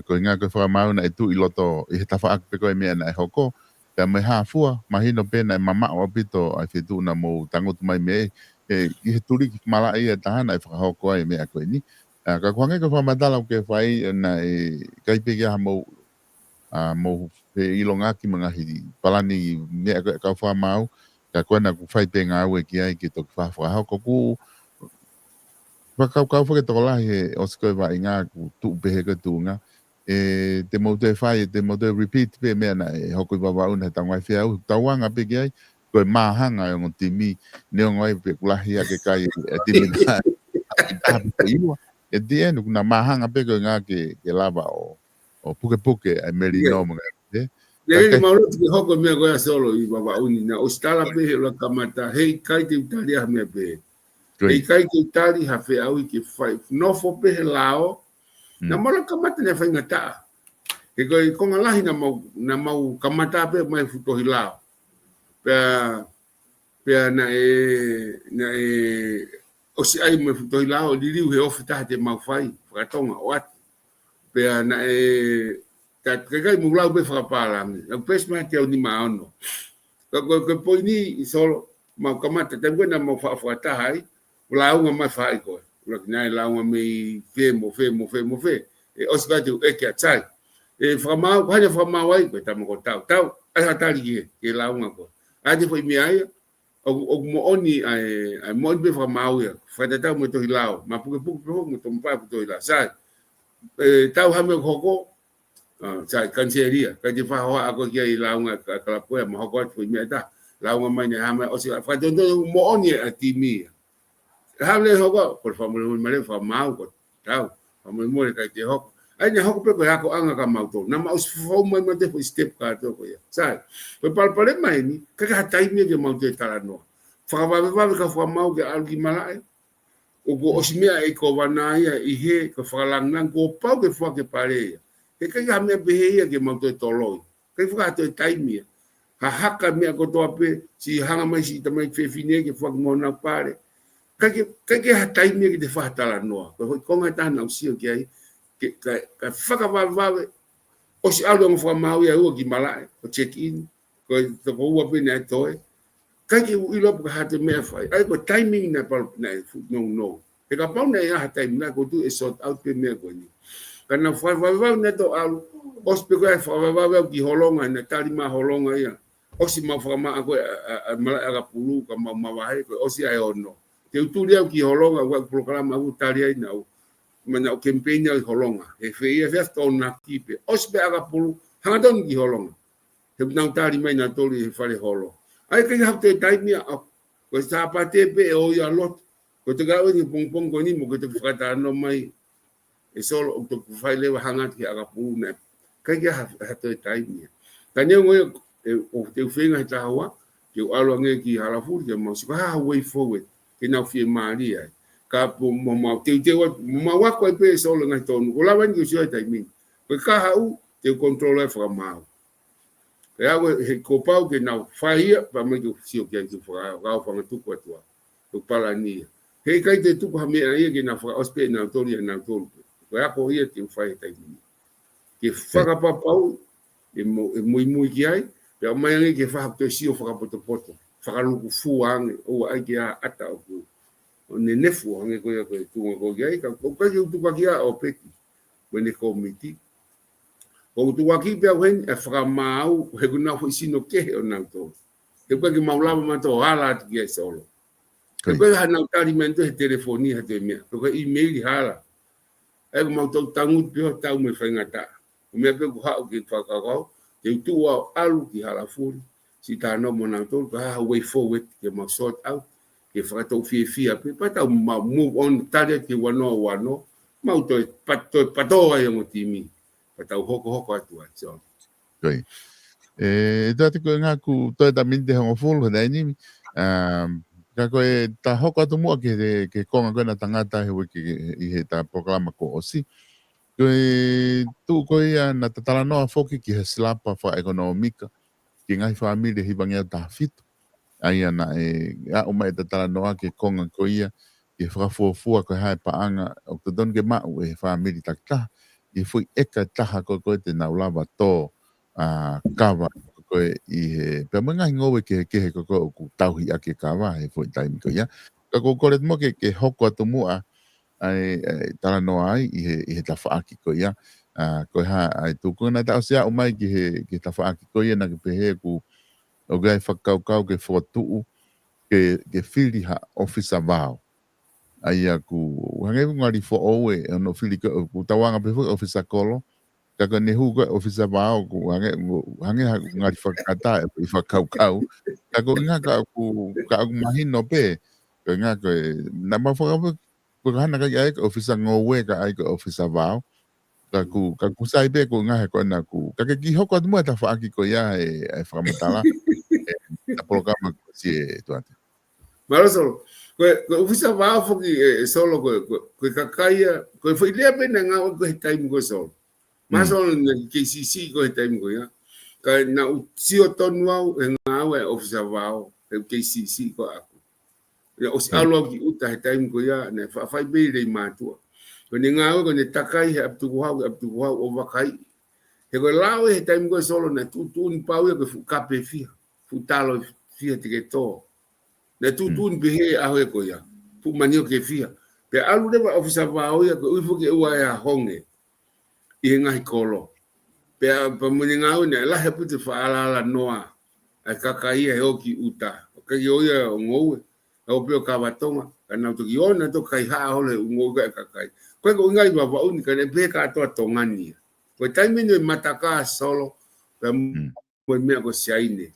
ko inga ko fa mau na itu iloto i ta fa pe ko me na hoko ka me ha fua mahino pe na mama o pito ai fitu na mo tango tu mai me i turi ki mala i ta na fa hoko ai me ko ni ka kwange ko fa madala ke fai na kai pe ya mo mo pe ilonga ki mga hi palani me ka fa mau ka kwana ku fai pe nga we ki ai ki to fa hoko ku Kau foi to la he osko va inga tu pe he tu nga te mo te fai te mo te repeat pe me na hoko va va una tanga fia u tawanga pe ai ko ma hanga ngo timi ne ngo pe kula hia ke kai timi na e die no na ma hanga pe nga ke lava o puke ai meri no mo le ma lo ki hoko me go solo i va va uni na o stala pe lo kamata hei kai te italia me pe e kai ki tali ha fe au ki fai no fo pe lao na mala kamata ne fai ngata e ko ngalahi na mau kamata pe mai futo hilao pe na o si ai mai futo hilao li liu he ofita te mau fai fratonga wat pe na ta kai mu lau pe fra pala o pes mai te ni ma ono ko poini solo mau kamata te na mau fa ta hai Lau ma fai ko la nai lau me fe e osgatu e ke atai e fama hanya fama wai ko tamo ko tau ai hatali ke lau ko adi foi mi ai o mo oni ai mo be fama ya fa ta mo to lau ma pu mo to pa to ila sai e tau ha me hoko sai kanseria ka di fa ho ako ke lau ka la po mo hoko foi mi ta lau ma ni ha me o si fa to mo oni atimi hable hoko por favor me fa mau ko tau mo mo ka te hoko ai ne hoko pe ko ako anga ka mau to na mau fo mo mo te step ka to ko ya sai pe pal pale mai ni ka ka tai me ke mau te tala no fa va ka fa mau ke algi malai o go osmia e ko wana ia i he ko fa lang nan ko pau ke fa ke pare ke ka me be ia ke mau te toloi ke fa to tai me ha haka me ko to pe si hanga mai si tamai fe fine ke fa mo na pare Kake hatai me ki te whahatala noa. Ko ngai tāna o sio ki ai. Ka whakawawave. O si alu ang whamau ia ua ki malae. O check in. ko to ko wa pe na to ka ki u lo ka ha te me fai ai ko timing na pa na no e ka pa na ya time na ko tu e sort out pe me ko ni kana fa na to al os pe ko fa ki holonga na tali ma holonga ia o si ma fa ma ko ma aga pulu ka ma wa he ko o si ai ono te tu dia ki holonga wa programa u tali ai na mana o campaign ai holonga e fe ia fe to na kipe os pe aga pulu hanga don ki holonga te na tali mai na to li fa le holo ai ke ha te tai mi ko sa pa te pe o ia lot ko te ga ni pong ko ni mo ko te fa ta no mai e solo o to fai le hanga ki aga pu ne kai ke ha te tai ni tani ngo o te finga ta hawa ke o alo nge ki hala fu ke mo si ha way forward ke na fi maria ka po mo te wa wa ko pe solo ngai ton ko la ban ki si tai mi ko ka ha u te control fra ma e awe he ko pau ke na fai pa me ki si o ke ki fra ga fa tu ko tu to pala ni he kai te tu pa me ai ke na fra ospe na to na to Kaya ko ia te whai tai ni. Ke whakapapau, e mui ki ai, pe mai ange ke whakapto si o whakapoto. Whakaluku fu ange, o ai ke a ata o ku. O ne nefu ange koia koe tunga ko ki ai, ka kai ke utuka ki a o peki. Wene komiti. O utuka ki pe au hen, e whakamau, he kuna fu isino kehe o nau tō. He koe ki maulama mato hala ati ki ai solo. He koe hanau tari mento he telefoni ha te mea. He koe emaili hala. E mau tau tangut pio tau me whaingata. O mea pe ku hao ki whakakau, te utu au alu ki hala furi. Si tā no mo nau tolu, ka ha way forward, ke mau sort out, ke whakatau fia pe, pa tau mau move on tare ki wano, mau toi patoa i mo timi, pa tau hoko atu ai. Koi. Tati koe ngā ku toi ta minte hongo fulu, hana ini, ka koe ta hoko atu mua ke konga koe na tangata hewe ki i he ta proklama ko osi. Koe tu koe na tatala noa foki ki he slapa wha ekonomika ki ngai whaamire hibangia ta fitu. Aia na a umai tatala noa ke konga koe ia ki whakafuafua koe hae paanga o te don ke mau e whaamire taktaha. I fui eka taha koe te naulawa tō kawa koe i he pia mga hingowe ke he koe o ku tauhi ake kawa he fui taimi koe ia. Ka kore mo ke hoko atu mua ai tala noa ai i he tawhaaki koe ia. Koe ha ai tūkuna tau sea umai ki he tawhaaki koe ia na ke pehe ku o gai whakaukau ke whatuu ke whiri ha officer vau. Ai aku hange ngari fo owe no whiri ku tawanga pehe officer kolo. Kako ne hu ko officer vau ku hange ngari whakata i whakaukau. Kako nga ka mahino pe. Ko nga ko na mawhakapa ko hana ka ai officer ngowe ka ai ko officer vau. Kako sai pe ko nga ko na ku ka ki hoko mo ta whaaki ko ia e whakamutala. Ta programa ko si tuante. Marasolo, ko officer vau foki solo ko kakaia ko foi le pena nga ko time ko solo. Masolo na KCC ko time ko ya. Ka na utio tonu au nga we officer vau KCC ko aku. Ya os alo ki uta time ko ya na fa be le matua. Ko ni nga ko ni takai up to wow overkai. He ko lao he time ko solo na tutun pau ko fu kape fia. Fu talo fia te to. Na tutun behe aho ko ya. Fu manio ke fia. Pe alu de officer vau ya ko ufu ke ua ya honge. I ngai kolo. Pe pa muninga ne la he putu fa ala noa. Ai kakai e oki uta. Ka yo ya ngowe. O pe ka batonga. Kana to ki ona to kai ha ole ngoga kakai. Ko ko ngai ba ba uni kana pe ka to tongani. Ko time ni mataka solo. Pe mo me ko siaine.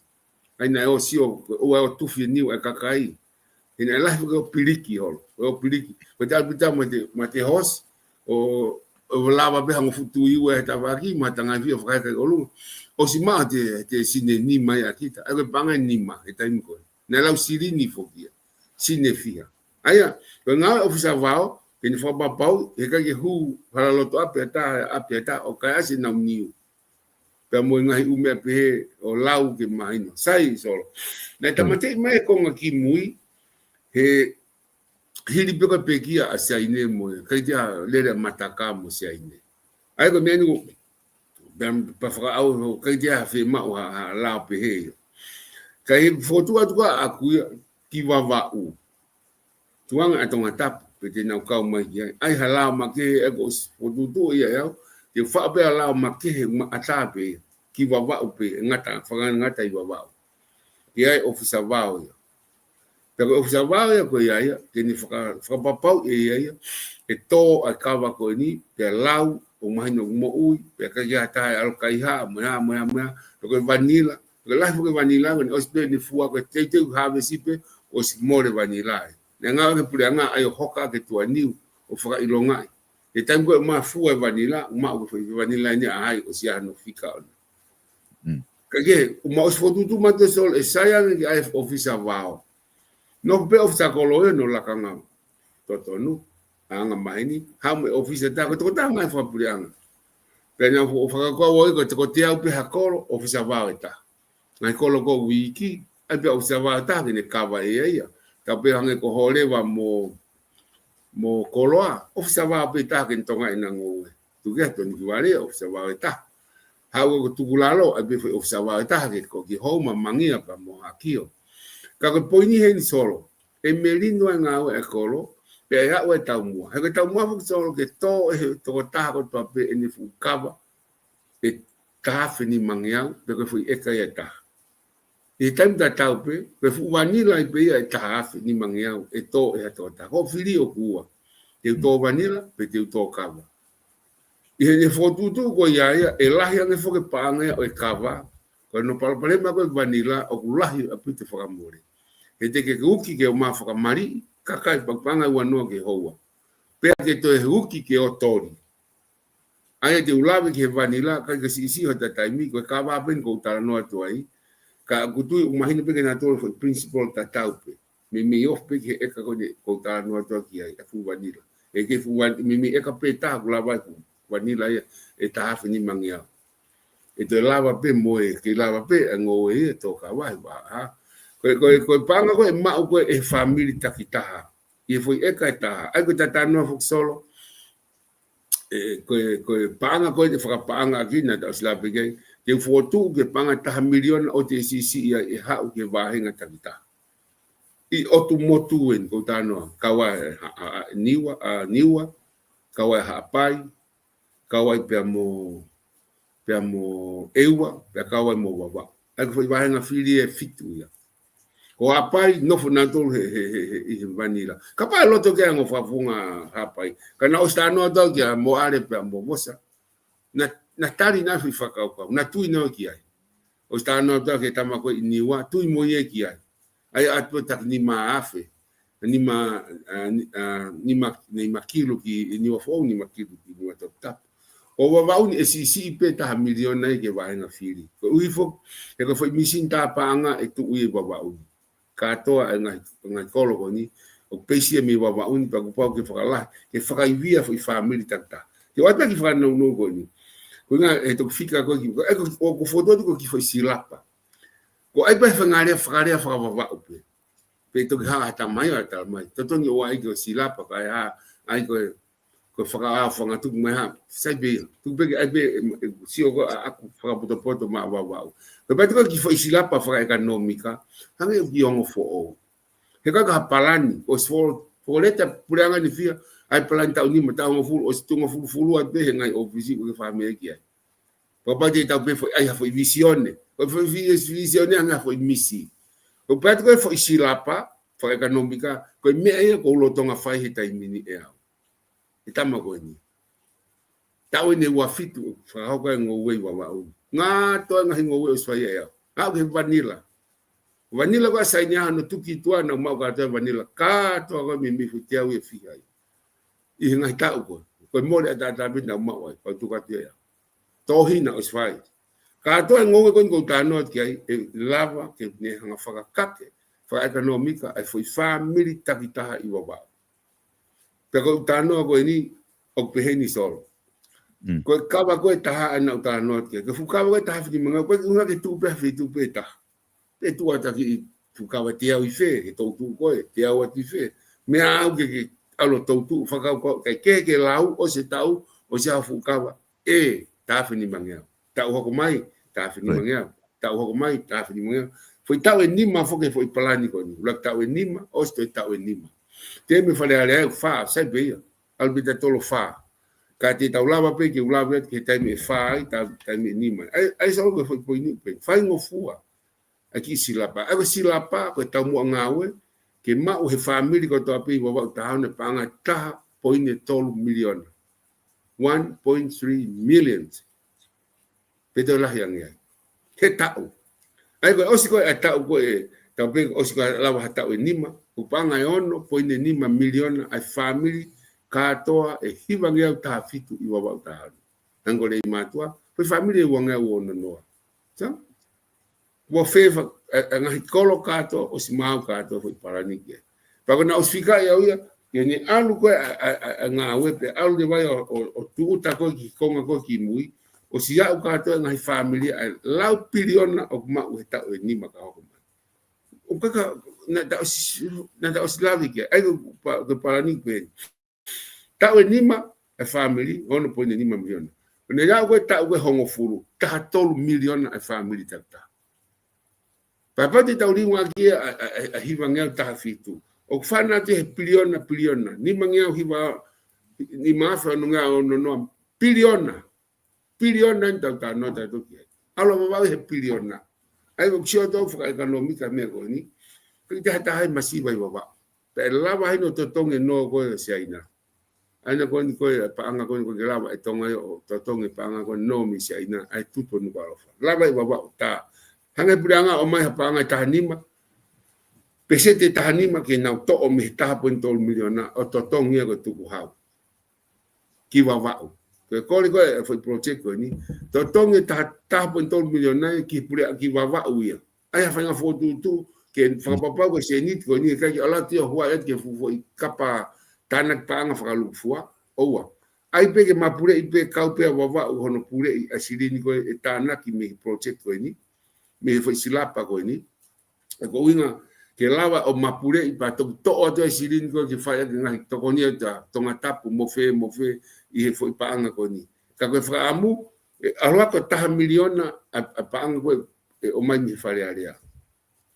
Ai na o sio o tufi ni o kakai. Ina la ko piliki hol. O piliki. Ko ta pita mate hos o lava be hango futu iwe ta vaki matanga vi of kai olu o si ma te sine ni mai akita ai banga ni ma e tai ko na la usiri ni fokia sine fia aya ko nga ofisa vao ke ni fo ba pau e ka ke hu para lo to apeta o kai asi na niu pe mo nga u me pe o lau ke mai no sai solo na tamate mai ko nga ki mui he hili peka pekia asiaine mo kai dia lere mataka mo siaine ai ko menu bam pa fra au kai dia fe ma wa la pe he Kai fotu atu ka aku ki wawau. Tuanga atonga tap pete na kau mai ai hala make e go fotu tu ia ya. Te fa pe ala make atape ki wawau pe ngata fanga ngata i wawau. Ia ofisa wau. Pero ofisa wau ya ko ia te ni fa papau ia e to a kawa ko ni te lau o mai no mo ui pe ka ya ta al kai ha mo ko vanilla. Lai fuke vanilla ni ospe ni fua ko te have sipe o si more vanilla. Nga ke pule nga ai hoka ke tua niu o faka ilonga. E time ko ma fua vanilla, ma ko vanilla ni ai o si ano fika. Kage ma os fotu tu ma te sol e sayang ki ai officer vao. No pe officer kolo no la kanga. Totonu anga mai ni ha me officer ta ko ta mai fa pule anga. Pe na o faka ko wo ko te au pe hakolo officer vao ta. Ngai kolo ko wiki ai pe observa ta ni kava ia ka pe hange ko holewa mo koloa observa pe ta ke tonga ina ngo tu ke to ni wale observa ta ha ko tukulalo ai pe observa ta ke ko ki homa mangia pa mo akio ka ko poini he ni solo e melino nga e kolo pe ya o ta mo ha ko ta mo fu solo ke to ta ko to pe ni fu kava e ta fini mangia pe ko fu e ka ya ta. E time da taupe, pe fu vanilla i pe e tahafi ni mangiau, e to e atota. Ho fili o kua. Te to vanilla, pe te to kava. I he ne fotutu ko ia e lahi ange foke paanga o e kava, ko no palapalema ko e vanilla, o ku lahi a pite whakamore. E te ke uki ke o maa whakamari, kakai pakpanga ua noa ke hoa. Pea ke to e uki ke o tori. Aia te ulawe ke vanilla, kai ka si isi ho ta taimi, ko e kava apen ko utara noa tuai, ka kutui umahina pe na tolo foi principal ta taupe me of pe ke eka ko de ko ta no to ki ai fu vanilla e ke fu me eka pe ta ku lava ku vanilla e ta hafi ni mangia e te lava pe mo e ke lava pe ngo e to ka wa ha ko panga ko ma ko e family takita e foi eka ta ai ko ta no fu solo e ko panga ko e fa panga ki na ta sla pe ke te fotu ke panga ta milion o te sisi ia e ha ke vahenga takita i otu motu en ko tano kawa niwa kawa hapai kawa pe mo ewa pe kawa mo baba ai foi vahenga fili e fitu ia o hapai no funato he vanilla kapa loto ke ngo fafunga hapai kana ostano do ke mo ale pe mo bosa na tari na fi whakauka, na tui nao ki ai. O sta no ta ke tama ko niwa, tui mo ye ki ai. Ai atu tak ni ma afe, ni ma kilo ki niwa fo ni ma kilo ki niwa top tap. O wa va un SCC pe ta milion nai ke va na fili. Ko ui fo e ko foi misin ta panga e tu ui wa va un. Ka to ngai kolo ko ni o pesia mi wa va un pa ko pa ke fakala ke fakai via foi family tata. Ke wa ta ki fa no ko ni. Kuna e to fika ko ki ko foto ko ki foi silapa ko ai ba fangare fangare fa va upe pe to ha ta mai to to ni wa ai ko silapa ka ya ai ko fanga fanga tu mai ha sai be tu be ai be si o aku fa poto ma va ko ba to ki foi silapa fa economica hange ki ongo fo he ka palani o for leta puranga ni fia ai planta uni mata ngo full o stungo full at be ngai ofisi ko family ki ai papa te tau pe foi ai foi visione o foi visione anga foi misi o pat ko foi silapa foi economica ko me ai ko lo tonga fai hita mini e au itama ko ni tau ne wa fitu fa ko ngo we wa nga to nga ngo we so ye au ke vanilla ko sai nya no tuki tua na ma ka vanilla ka to ko mi futia we fi ai i nga tau ko mo le ta bi na ma wa pa tu ka tia tohina os fai ka to ngo ko ta no ki ai lava ke ne hanga faka kake fa economica ai foi family takita i wa pero ta no ko ni o peheni solo ko kaba ko ta ana ta no ke fu kaba ko ta fi manga ko nga ke tu pe ta e tu ata ki tu kaba tia i fe to tu ko tia o ti fe me au ke alo to tu fa ko ke lau o se tau o se fu kaba ta fini mangea ta ho ko mai ta fini mangea ta ho ko mai ta fini mangea foi tau e nima foke foi palani ko ni la tau e nima o sto tau e nima te me fale ale fa sai be albita tolo fa ka te tau lava pe ke ulava ke tai me fa ta me nima ai so ko foi ni pe fai ngo fua aqui silapa ai silapa ko tau mo ngawe ke ma o he family ko to api wa ta ne panga ta poine tolu milion 1.3 million pedo la yang ya he tau ai ko osiko tau ko tau pe osiko lava tau nima upanga ono poine nima milion ai family katoa e hivangia ta fitu i wa ta angole matua pe family wanga wono no sa wo feva ngahi kolo kato o si mau kato foi paranike pa na osfika ya uya ni alu ko nga wepe alu de vai o tuuta ko ki konga ko ki mui o si ya kato ngahi family lau piliona o ma u ta ni maka ho o kaka na da oslavike ai ko paranike ta ni ma a family ono po ni ma miliona ne ya ko ta ko hongo furu ta tolu miliona a family ta papa te tau ringo aki a hiva ngau taha fitu. O whana te he piliona. Ni mangau hiva, ni maafa no ngau no noa. Piliona ni tau ta nota toki. Alo mawau he piliona. Ai o kio tau whaka ekonomika mea ko ni. Kiki te hata hai masiva i wawa. Pe lava hai no totonge no koe se aina. Aina koe ni koe paanga koe ni koe lava e tonga o totonge paanga koe no mi se aina. Ai tupo nuka alofa. Lava i wawa o ta. Hanga puranga o mai hapanga tahanima. Pese te tahanima ke nau to o me tahapointol miliona o totongi ko tuku hau. Ki wawau. Ke kore koe foi project ko ni. Totongi tahapointol miliona ki pure ki wawau ia. Ai hawhanga fotu tu ke whakapapau ko se nit ko ni kai ala tio hua et ke fufu i kapa tanak paanga whakalufua. Oua. Ai pe ke mapure i pe kaupe wawau hono pure i asirini ko e tanaki me project ko ni. Me foi silapa ko ni ko winga ke lava o mapure i pa to o to sirin ko ke fa ngai to ko ni ta tonga tapu mo fe i foi pa anga ko ni ka ko fra amu alwa ko ta miliona a pa anga ko o mai ni fa area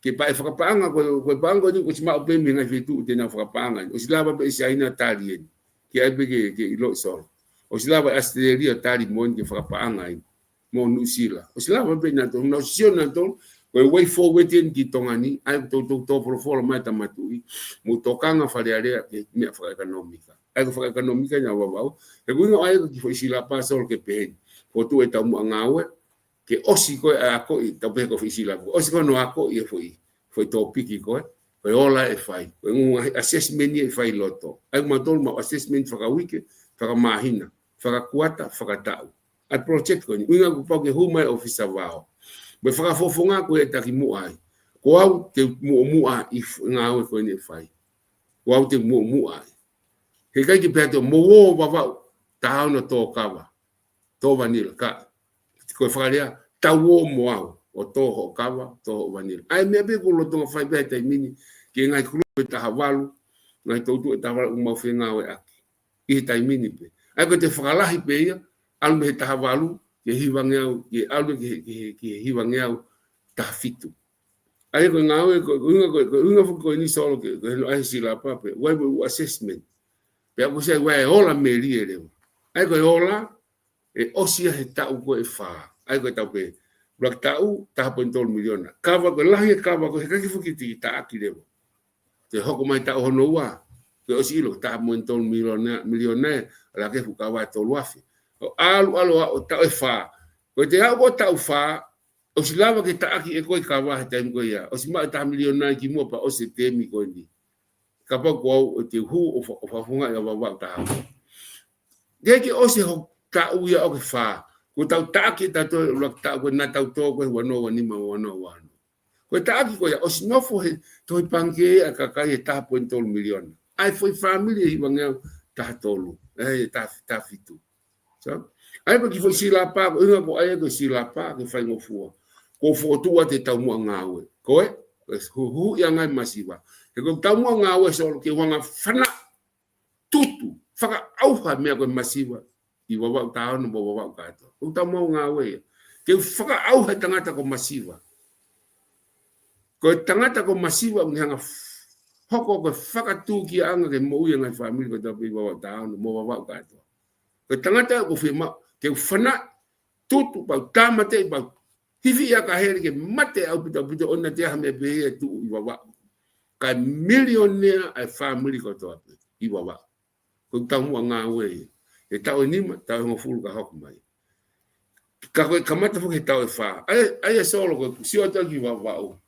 ke pa fa pa anga ko pa anga ni ko sima o pe mi ngai fitu te na fa pa anga o silava pe sia ina talien ke ai be ke lo so o silava asteria tali mon ke fa pa anga mo nusila o silava pe na to no sio na to ko way forward in ki tongani ai to pro for mai tamatui mo tokanga falearea ke me fa economica ai fa economica nya wa e guno ai ki foi sila pa sol ke pe o tu e tamu ngawe ke osi ko ako i to pe ko fisila osi ko no ako i foi topiki ko ko ola e fai ko un assessment e fai loto ai ma tol ma assessment fa wiki fa mahina fa kuata fa tau a project ko ni unga ko pa ke huma officer wao be fa fofonga ko e takimu ai ko au te mu a if ngawe ko ni fai ko au te mu ai he kai ki peto mo wo baba ta no to kava to vanil ka ko fa ria ta wo mo au o to ho kava to vanil ai me be ko lo to fai be ta mini ke ngai kru ta havalu ngai to tu ta havalu mo fe ngawe aki i ta mini pe ai ko te fa lahi pe ia al me ta havalu ke hivangeu ke alu ke hivangeu ta fitu ai ko ngawe ko ni solo ke ai sila pa pe web assessment pe ko se we ola meri ele ai ko ola e osia he ta ko e fa ai ko ta pe blok tau ta pontol miliona kava ko lahi kava ko ka ki fuki ti ta akile te hoko mai ta hono wa ke osilo ta pontol miliona la ke fukawa to luafi alu o ta e fa ko te au ta fa o silava ke ta aki e ko ka wa ta ko ya o sima ta miliona ki mo pa o se temi ko ni ka pa ko o te hu o fa funga ya wa ta de ki o se ho ta u ya o fa ko ta ki ta to lo ta ko na ta to ko no ni ma no ko ta ki ko ya o sino fo he to pange a ka ka ta pointol miliona ai foi family i banga ta tolu ta fitu so ai porque foi sila pa unha ko ai ko sila pa que fai mo fu ko foto te tau mo ngawe ko e hu ya ngai masiva e ko tau mo ngawe so ke wanga fana tutu faka auha me ko masiva i wa ta no wa ka to ko tau mo ngawe ke faka auha tangata ko masiva Ko tangata ko masiwa nganga hoko ko whakatū ki anga ke mo ia ngai whamiri ko tapu i wawa tāonu, mo wawa katoa. Ko tangata ko whima, ke whana tutu pau tāmate i pau hivi ia ka here ke mate au pita ona te aha me pehe tu i wawa. Ka millionaire ai whamiri ko tapu i wawa. Ko tamu a ngā wei. E tau e nima, tau e ngofuru ka hoku mai. Ka koe kamata fuke tau e wha. Ai e solo ko sio tau ki wawa o.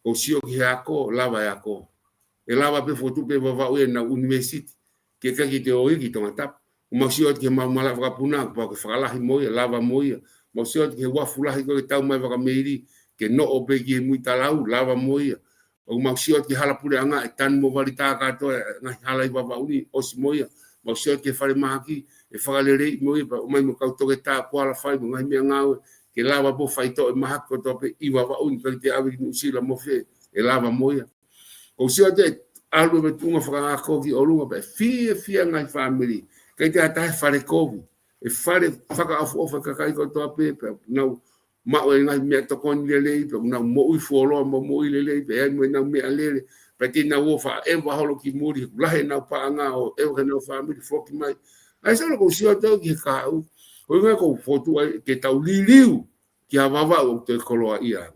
Ko sio ki hako, lava e ako. E lava pe fotu pe wawa ue na university. Ke kaki te oi ki tonga tap. O mausio ki ma mala whakapuna, pa ke whakalahi moia, lava moia. Mausio ki he wafulahi ko ke tau mai whakameiri. Ke no o pe ki he mui talau, lava moia. O mausio ki halapure anga e tanu mo wali tā katoa, ngai halai wawa uni, osi moia. Mausio ki whare mahaki, e whakalere moia, pa o mai mo kautoke tā kuala whai, mo ngai mea ngawe. Ke lava po whaito e mahaki ko tope i wawa uni, kari te awi ki usila mo whe, e lava moia. O sio te alu me tunga whakangako ki o lunga pe fia ngai whamiri. Kei te atahe whare kovi. E whare whakaafu ofa kakai ko toa pe nau mao e ngai mea tokoni lelei pe nau mo ui fuoloa mo ui lelei pe e nau mea lele. Pe te nau ofa e waholo ki muri lahe nau paanga o e ke nau whamiri whoki mai. Ai salo ko sio tau ki he kāu. Ko ngai ko fotu ke tau liliu ki a wawa o te koloa ia.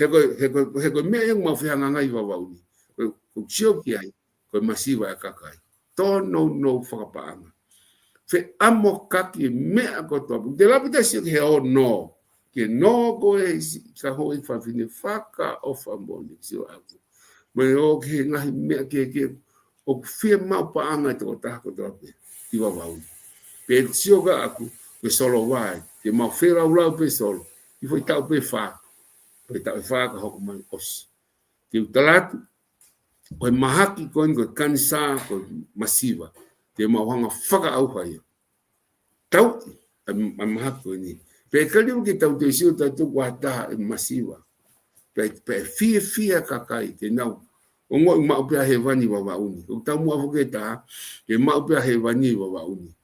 He koe mea yung mawhihanga ngai wawa uni. Ko sio ki ai, ko masiva e kakai. Tono no whakapaanga. Fe amo kaki mea ko topu. Te lapita sio ki he o no. Ke no ko e sa hoi whawhine whaka o whamoni. Sio aku. Mai o ki he ngahi mea ke o whia mau paanga te o taha ko topu. I wawauni. Pe sio ka aku, ke solo wai. Ke mau whera ulau pe solo. I foi tau pe wha. Pe tau e wha ka hoku mai osi. Ke utalatu. Koe mahaki koe koe kanisa koe masiva. Te mauhanga whaka au whaia. Tau, ai mahaki koe ni. Pe kariu ki tau te sio tatu wataha e masiva. Pe fia kakai te nau. O ngoi mau pia he wani wa wauni. O tau mua whuke taha, ke mau pia he wani wa wauni.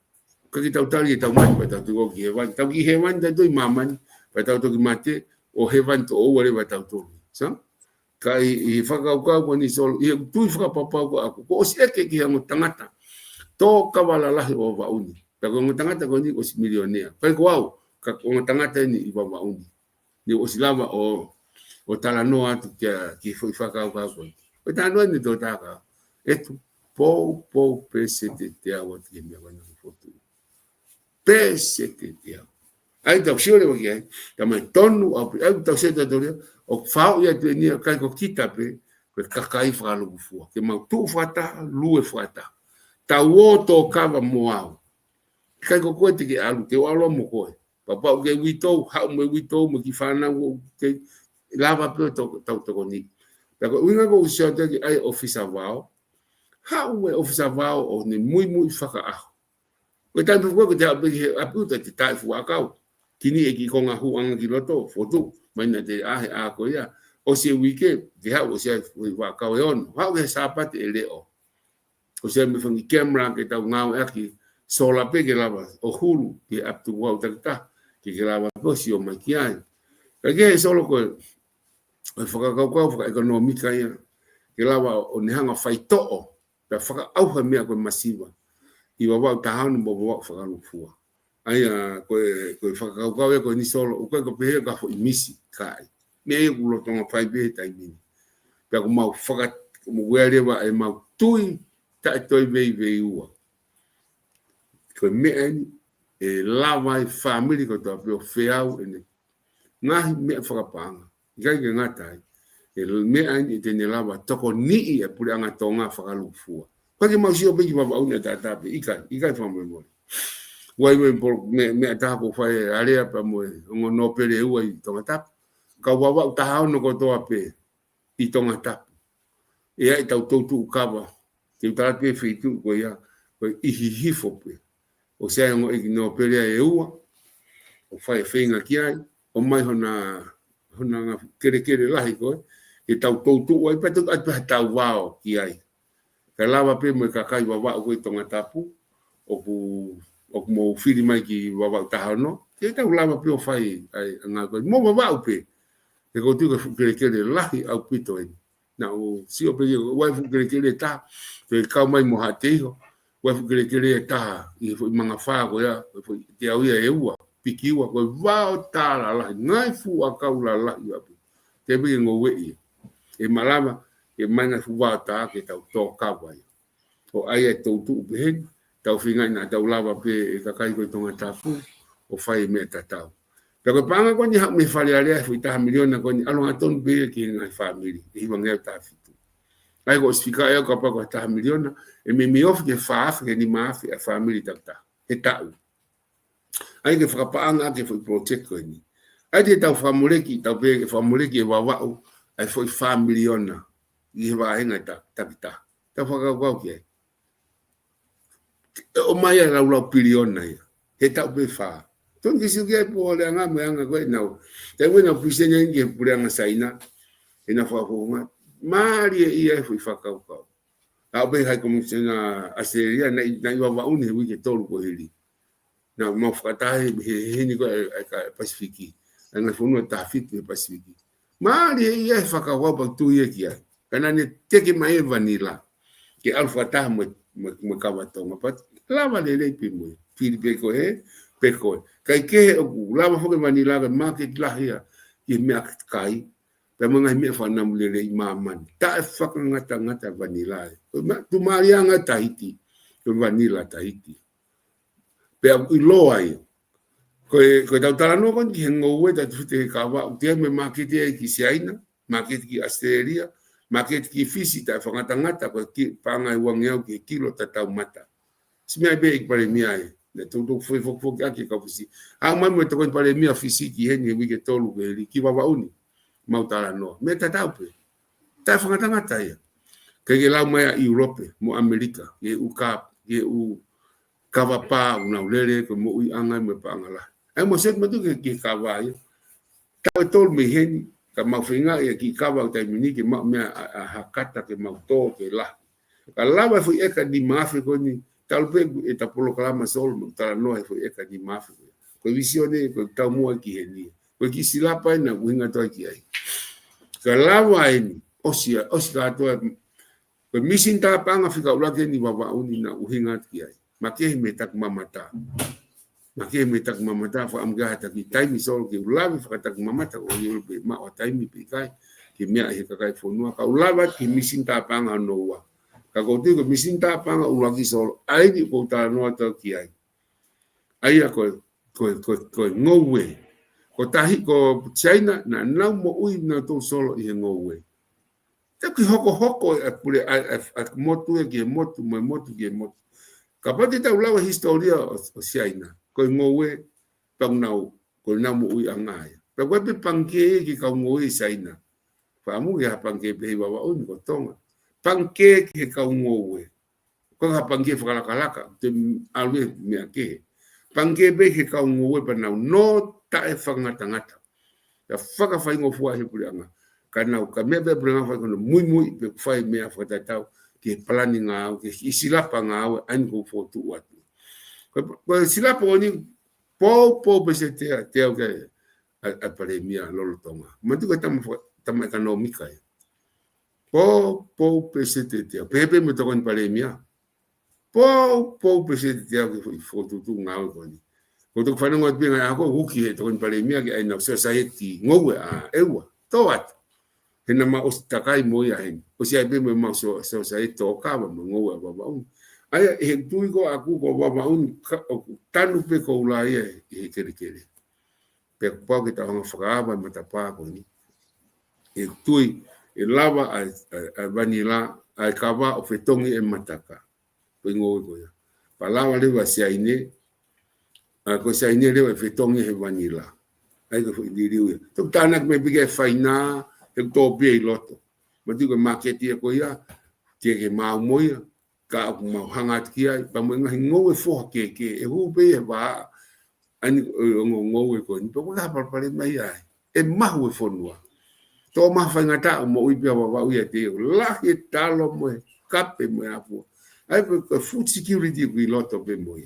Kaki tau tari e tau mai pa tau tuko ki he wani. Tau ki he wani tatu i mamani. Pa tau toki mate, o he wani to ouare pa tau toki. Sa? Kai I whakaukau ko ni solo, I tui whakapapau ko aku, ko osi eke ki hango tangata, tō kawalalahi o wauni. Peko hango tangata ko ni osi milionea. Pai ko au, ka hango tangata ni I wauni. Ni osi lava o talanoa atu ki whakaukau ko. O talanoa ni tō tāka, etu, pou pese te te awa te mea wana ki fotu. Pese te te awa. Ai tau siore waki ai, tamai tonu au, ai tau se te torea, o whao ia te nia kai ko kita pe, koe kakai whakaluku fua. Ke mau tū whata, lue whata. Tau o tō kawa mo au. Kai ko koe te ke alu, te walo mo koe. Papau ke witou, hau me witou, mo ki whanau, ke lava pe tau toko ni. Tako uinga ko usio te ki ai ofisa wao, hau me ofisa wao o ne mui whaka aho. Koe tantu koe ko te aputa te tai fuakau. Kini e ki konga huanga ki loto, fotu, maina te ahe a ko ia. O se wike, te hau o se wakau e ono. Hau he sapate e leo. O se me whangi camera ke tau ngau e aki, sola pe ke lava, o hulu, ke aptu wau takita, ke lava posi o mai ki ai. Ka ke he solo koe, o whakakaukau, whakaekonomika ia, ke lava o nehanga whaito'o, ka whakaauha mea koe masiva. I wawau tahanu mo wawau whakalufua. Ai koe whakaukau e koe ni solo, o koe ko pehe ka ho imisi kai. Me e ulo tonga whai pehe tai mini. Pea ko mau whakat, mo wearewa e mau tui, ta e toi vei ua. Koe mea ni, e lawai whamiri ko toa peo whiau ene. Ngahi mea whakapanga. Ikai ke ngatai. E mea ni te ne lawa toko nii e pure anga tonga whakalufua. Pake mau sio peki wawauni a tātāpe, ikai whamemori. Wai me atako whae area pa moe, ongo no pere ua I tonga tapu. Ka wawau tahao no kotoa pe I tonga tapu. E ai tau tautu ukawa, te utara pe whitu ko ia, ko ihi hifo pe. O sea ongo eki no pere e ua, o whae whenga ki ai, o mai hona nga kere lahi koe, e tau tautu ua, I patu atu tau wao ki ai. Ka lawa pe mo kakai wawau ko I tonga tapu, o mo whiri mai ki wawau tahano, te tau lawa pe o whai ai ngā koe. Mo wawau pe, e ko tu ke lahi au pito e na o si o pe wai fu ke ta te ka mai mo hateo wai fu ke ta i fu manga fa ko ya fu te au ia e ua pikiwa ko va ta la ngai fu a ka la la ia te bi ngo we e malama e manga fu va ta ke ta to ka wai o ai e to tu be tau finga na tau lava pe e ka kai ko tonga tapu o fai me tatau pero panga ko ni ha me fale ale fu ta miliona ko ni alonga ton be ki ngai family e wanga ta fitu ai go spika e ko pa ko ta miliona e me of ke fa ke ni ma a family ta e ta ai ke fra panga ke fu protect ko ni ai te tau famule ki tau be famule ki wa wa ai foi familiona i va henga ta ta fa ka ko ke o mai la ula piliona ia he tau be fa ton que se que po le anga me anga ko no te bueno pisenya nge pure anga saina ina fa ko mari ia foi fa ka ko a be ha como se na aseria na wa uni wi ke tolu ko heli na mo fa ta he ni ko pasifiki anga fo no ta fit pasifiki mari ia fa ka wa ba tu ia kia kana ne te ke mai vanilla ke alfa ta mo kawatonga pat lava le pimo filipe ko he peko kai ke o lava fo ke manila ke market la hia ki me kai pe manga me fa na mule le maman ta fa ngata vanila tu maria ngata Tahiti to vanila Tahiti pe i lo ai ko ta tala no kon ki ngo we ta te ka wa te me market e ki siaina market ki Australia market ki visita fa ngata ko ki panga wangeu ki kilo tatau mata simia be ik pare mia le to foi ki ka fisi a mai mo to kon pare mia fisiki hen wi ke tolu ke ki baba uni mautala no me tatau pe ta fa ngata ya ke la mai Europe mo America ye u ka ye u kava pa una ulere ko mo i anga me pa ngala ai mo set mo tu ke ka va ya ta tol me hen ka mafinga e ki kawa ta mini ke ma me a hakata ke mauto ke la ka lava fu e ka di mafi ko ni talpe e ta polo kala ma sol mo ta no e fu e ka di mafi ko visione ko ta mo ki heni ko ki silapa na winga to ki ai ka lava ni osia to ko misinta panga fika ula ke ni baba uni na uhinga ki ai ma ke me tak mamata fa amga ta ki taimi sol ki ulavi fa tak mamata o yo be ma o taimi pe kai ki mea he ka kai fonua ka ulava ki misinta panga noa ka ko te ko misinta panga ulagi sol ai ni ko ta no ta ki ai ko ngowe ko tahi ko China na mo ui na to solo i ngowe te ki hoko e pure a motu e ki motu ka pati ta ulava historia o China ko ngowe pang nau ko na mo ui angai pa ko pe pangke ki ka ngowe China fa mu ya pangke pe baba un ko tonga pangke ki ka ngowe ko ha pangke fa kala te alwe me ke pangke be ki ka ngowe pa nau no ta e fa ngata ya fa ka fa ngofu he puli anga kana ka me be branga fa ko muy pe fa me fa ta tau ki planning nga ki isila pa nga an ko fotu wat ko sila po ni po besete te o ke a pandemia lo toma matu ka tam economica po besete te pepe me to kon pandemia po besete te o fotu tu nga ko ni ko to fa no ngot binga ako huki to kon pandemia ke ai na society ngowe a ewa to wat hena ma ostakai mo ya hen o sia be me ma society to ka ma ngowe baba ai he tui ko aku ko baba un tanu pe ko ulai e kere pe po que ta nga fraba mata pa ko ni e tui e lava a vanila a kava o fetongi e mataka pe ngo ko ya palava le va sia ine ko sia ine le fetongi e vanila ai ko di ri to tanak me bige faina e to be loto ma digo market ko ya tie ke ma moia ka mau hanga kia pa mo ngowe fo ke e hu be ba ani ngowe ko ni po la par pare mai ai e ma hu fo no to ma fa ngata mo i pe ba u ye te la ke talo mo kape mo apo ai po food security we lot of mo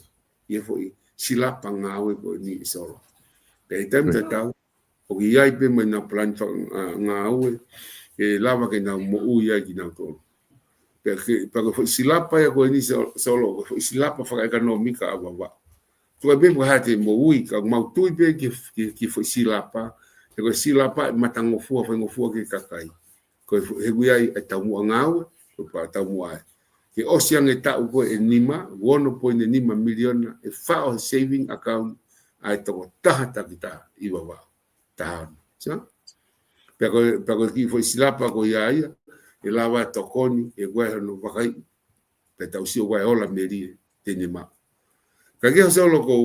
ye fo sila pangawe ko ni solo pe tem ta o ki ai pe mai na plan nga ue e lava ke na mo u ia ki na to pe ko silapa ya ko ni solo ko silapa fa economica ava tu be mo hate mo ui ka mau tu pe ki fo silapa e ko silapa matango fu ke kakai ko he guai e tau nga ue ko pa tau ai ke ocean e tau ko e nima 1.5 million e fa o saving account ai to tahata kita i baba tahan sa pero ki foi silapa ko ia e lava tokoni e guai no vakai pe tau si guai ola meri te nima ka ke so lo ko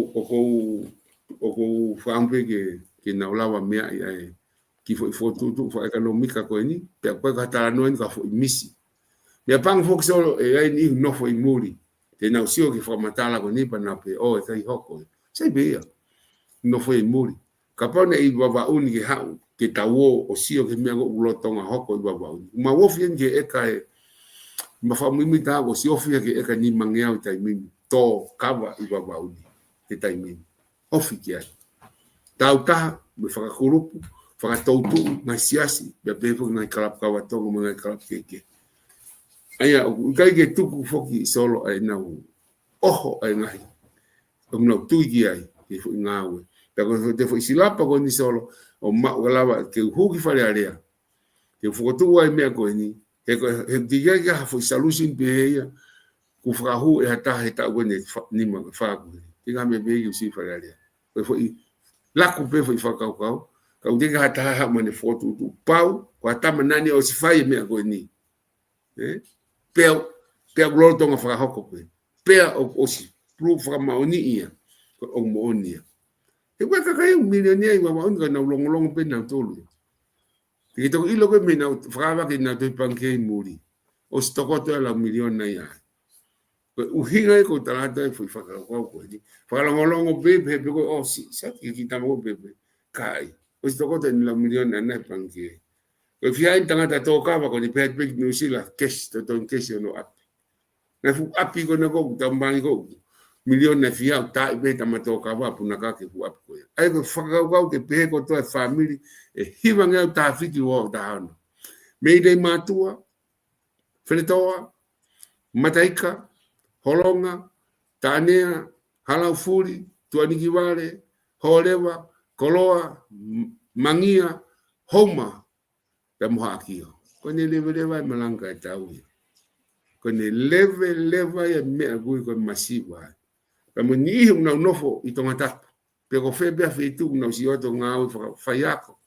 fampe ke na lava mea ai ki foi foto tu fa economica ko ni pe ko ka ta no en ka foi misi me pang fo so e ai ni no foi muri te na usio ki fa matala ko ni pa na pe o e kai hoko sai be no foi muri kapone i baba uni ke hau ke tawo o sio ke mea ulo tonga hoko i baba uni ma wo fien ke e kai ma fa mi ta go sio fien ke e ka ni mangea tai min to kava i baba uni ke tai min ofi ke ai tau ta me fa kurupu fa tautu na siasi be pe fo na kalap kawa tonga mga kalap ke aya kai ke tuku foki solo ai na oho ai ngai no tuigi ai ke fo ngawe pero te foi silapa ko ni solo o ma lava ke huki fale area ke foto ai me ko ni ke diga ga foi solution be ku fra hu e ta ko ni ma fa ko tinga me be yu si fale area foi la ku pe foi fa ka diga ta ma ni foto tu pau ko ta manani o si fai me ko ni pe lo tonga fra hoko pe o si pro fra ma oni ia o mo oni e kwa kai un milionia i wa on na long pe na tolu ke to i lo ke me na frava ke na to panke muri o stoko to la milion na ya u hinga ko talata foi fa ko ni fa long pe ko o si sa ki kita mo pe kai o stoko to la milion na panke ko fia tanga ta to ka ko ni pe no sila cash to cash no api na fu api ko na ko tambangi ko milion na fia ta be ta matoka wa puna ka ke fu api ko ai ko fa ka ke pe ko to family e hiva nga ta fiki wo ta no me dei matua fretoa mataika holonga tanea halafuri tuaniki wale holewa koloa mangia homa da mohakio kone leva malanga tau kone leva ya me agui ko masiva kamo ni una nofo itongata pero fe be fetu na si oto ngau fa yako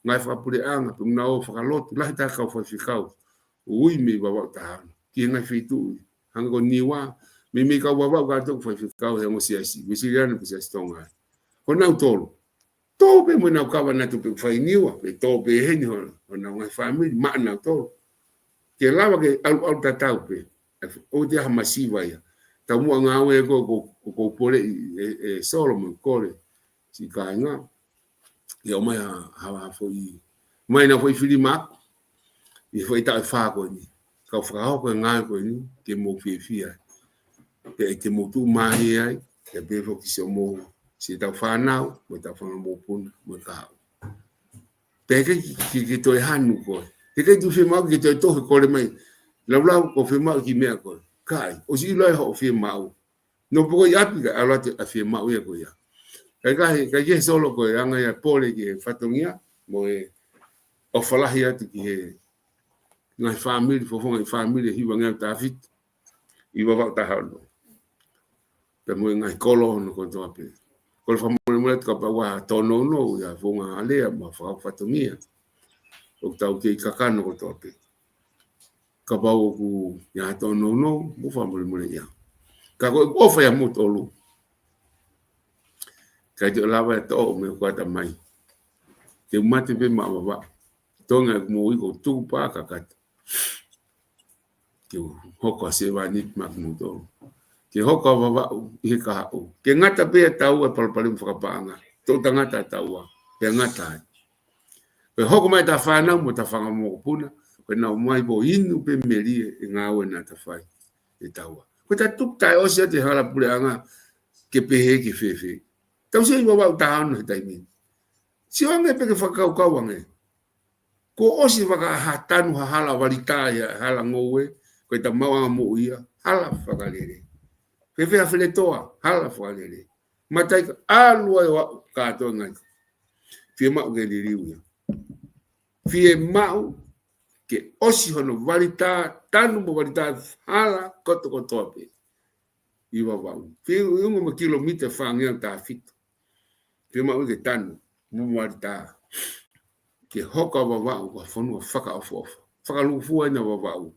ngai fa pure anga tu na o fa lot la ta ka fa fikau ui me baba ta ki na fetu hango niwa me ka baba ka to fa fikau he mo si asi mi si ran ko si stonga ko na tolo to be mo na ka na tu fa niwa pe to be he ni na ngai family ma na to ke lava ke al tatau pe o te masiva ya ta mo nga we ko pole e Solomon kole si ka nga yo mai ha foi mai na foi filima e foi ta fa ko ni ka fra ko nga ko ni ke mo fia ke mo tu mai ai ke be fo ki so mo si ta fa na mo ta fa mo pun mo ta pe ke to hanu ko ke tu fi ma ke to ko le mai la ko fi ma ki me ko kai o si lo ho fi ma no puedo ya hablar de afirmar hoy ya que solo que anga ya pole que fatonia mo o fala ya que na família fofo na família hiwa nga David i wa ta halo pe mo nga kolo no ko to ape ko fa mo ka pa wa to no ya fo nga ale ma fa fatonia o ta o ke kakano ko to ape ka pa o ku ya to no mo fa mo ya ka ko fa ya mo tolu ka jo lava to me ko ta mai ke mate be ma ba tonga mo i ko tu pa ka ka ke hoko se va ni ma mo to ke hoko ba i ka o ke ngata be ta u pa pa le fa pa nga to tanga ta ta u pe ngata pe hoko mai ta fa na mo ta fa mo puna ko na mai bo inu pe meri nga o na ta fa e ta u ko ta tu ta o se te hala pule anga ke pe he ke fe tau se iwa ta no ta mi Si wange pe ke whakau wange. Ko osi whakahatanu hala walita ia hala ngowe. Koe ta maua mo ia. Hala whakalere. Pepe a whele toa. Hala whakalere. Matai ka alua e wa katoa ngai. Fie mau ke liriu ia. Fie mau ke osi hono walita. Tanu mo walita hala koto kotoa pe. Iwa wau. Fie ungo ma kilomita whangia ta fito. Fie mau ke tanu. Mumarita ke hoka wawau wa fonua whaka ofa. Whakalufua ina wawau.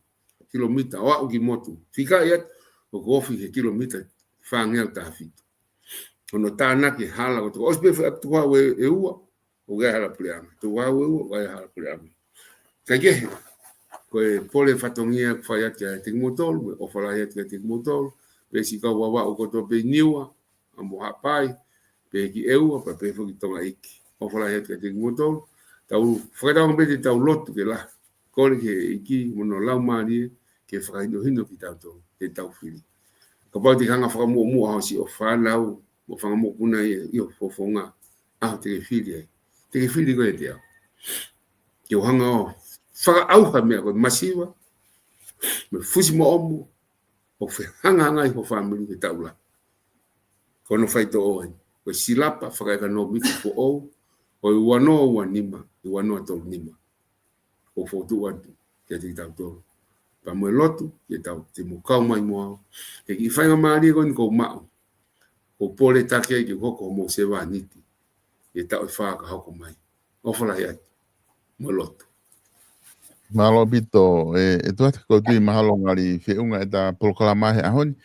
Kilomita wau ki motu. Whika iat o kofi ke kilomita whangea tāwhito. Ono tāna ke hala o tō. Ospe whakatuwa e ua o gai hala pureama. Tō wau e ua o gai hala pureama. Ka kehe. Koe pole whatongia whai ati a te kumotolu. O whalai ati a te kumotolu. Pesi kau wawau koto pe niua. Amo hapai. Pe ki e ua pa pe whaki tonga iki. O whalai ati a te kumotolu. Tau whakatau mbete tau lotu ke la. Kore ke iki mono lau maari ke whakaino hino ki tau tō. Ke tau whiri. Ka pau te hanga whakamu mua hao si o whanau. O whangamu kuna i o whofonga. Aho te ke whiri ai. Te ke whiri koe te au. Ke o hanga o whakaauha mea koe masiwa. Me fusi mo omu. O hanga i ho whamiri ke tau la. Kono whaito oen. Koe silapa whakaika no miki po ou. O i wanoa ua nima, i wanoa tau nima. O fotu watu, kia te tau tōru. Pa moe lotu, kia tau te mo kau mai moa. Ke ki whainga maari koni kou mao. O pole take ki hoko mo sewa niti. Kia tau i whaaka hoko mai. O whalai atu, moe lotu. Mahalo bito, e tuata ko tui mahalo ngari whiunga e ta polokalamahe ahoni.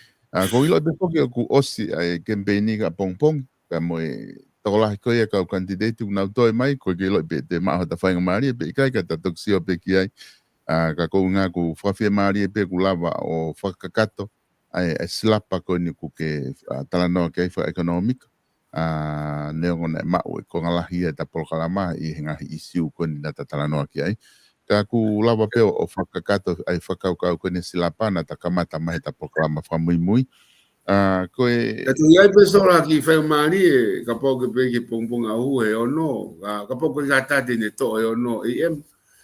Ko ilo te poki o ku osi ai kempeini ka pongpong, ka moe tokolahi koe e kau kandidati unau toi mai, koe ke iloi pe te maho ta whainga maari pe ikai ka ta toksio pe ki ai, ka kou ngā ku whawhia maari pe ku lava o whakakato, ai silapa koe ni ku ke talanoa ke aiwha ekonomika, neongo nei mau e ko ngalahi e ta polokalamahe i hengahi isiu koe ni nata talanoa ki ai, ka ku lava peo o whakakato ai whakaukau koe ni silapa na ta kamata mahe ta polokalama whamui koe Katu iai pesora ki whai maari e ka pau ke peke pongpong ahu e ono. Ka pau ke katate ne to e ono.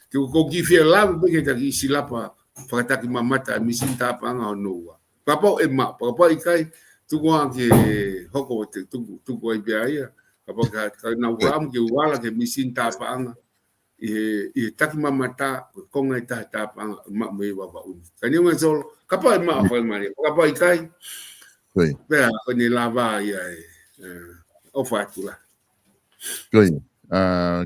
Ke ko ki whia lawa peke ta ki silapa whakataki mamata misin tāpanga ono ua. Ka pau e ma. Ka pau ikai tukua ke hoko te tuku ai pia ia. Ka pau ka na uamu ke uala ke misin tāpanga. I taki mamata konga i tāpanga ma mei wawa uni. Ka niunga solo. Ka pau e ma whai maari. Ka pau ikai. Pea, kone lava ia o whātula. Koe,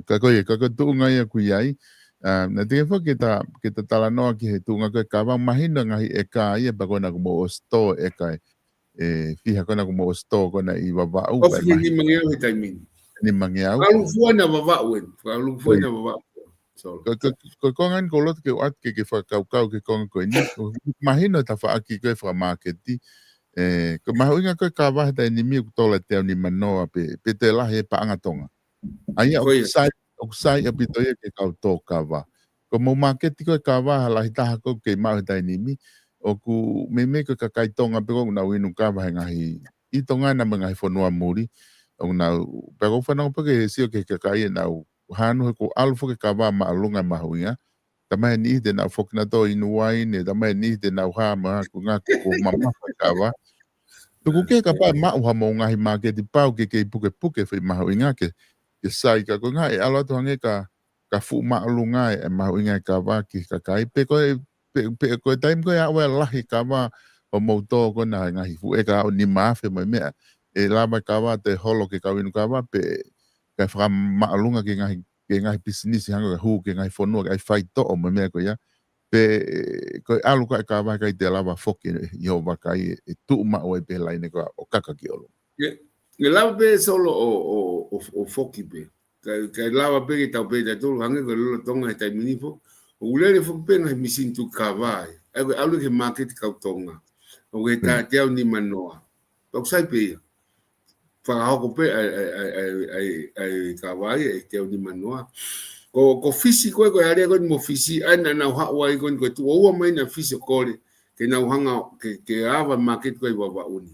ka koe tuunga ia kui ai. Na te wha ke ta talanoa ki he tuunga koe ka wang mahina ngahi e ka ia pa kona kumo o sto e kai. Fiha kona kumo o sto kona i wawau. Ofi ni mangeau he taimini. Ni mangeau. Kalufua na wawau en. Kalufua na wawau. Ko kongan ko lot ke wat ke whakaukau ke konga koe ni. Mahina ta whaaki koe whamaketi. Ko mahuinga koe ka wahe tai ni miu tola teo ni manoa pe te lahe pa angatonga. Aia o kusai a pitoia ke kau tō ka wā. Ko mau maketi koe ka wā lahi taha koe ke mahu tai ni mi. O ku me koe ka kaitonga pe kong nau inu ka wahe ngahi. I tonga na mga hi whanua muri. O nau pe kong whanau pe ke sio ke kai e nau hanu he ko alufo ke ka wā maalunga mahuinga. Tamahe ni te nau whokina tō inu waine. Tamahe ni te nau haa maha ku ngā ko mamaha ka wā. Tuku ke ka pai mau ha mo ngahi maketi pau ke puke whi mahu inga ke sai ka ko ngā e alo atu hange ka fu maalu ngā e mahu inga ka wā ki ka kai pe koe taim koe awe lahi ka wā o mouto ko na ngahi fu e ka o ni mawhi mai mea e lama ka wā te holo ke kawinu ka wā pe ka whaka maalunga ke ngahi pisinisi hanga ka hu ke ngahi whanua ke ai whai to o mai mea ko ia pe ko alu ka vai ka te lava foki yo va kai e tu ma o pe lai ne ko o kaka ki olo nge lava pe solo o foki pe ka lava pe ta pe ta tu hange ko lo tonga ta minifo o ulele fo pe na misin tu ka vai alu ke market ka tonga o ke ta te ni manoa o sai pe fa ho pe ai ka vai te ni manoa ko fisi ko area ko mo fisi ana na ha wa ko tu o mai na fisi ko ke na hanga ke ava market ko wa uni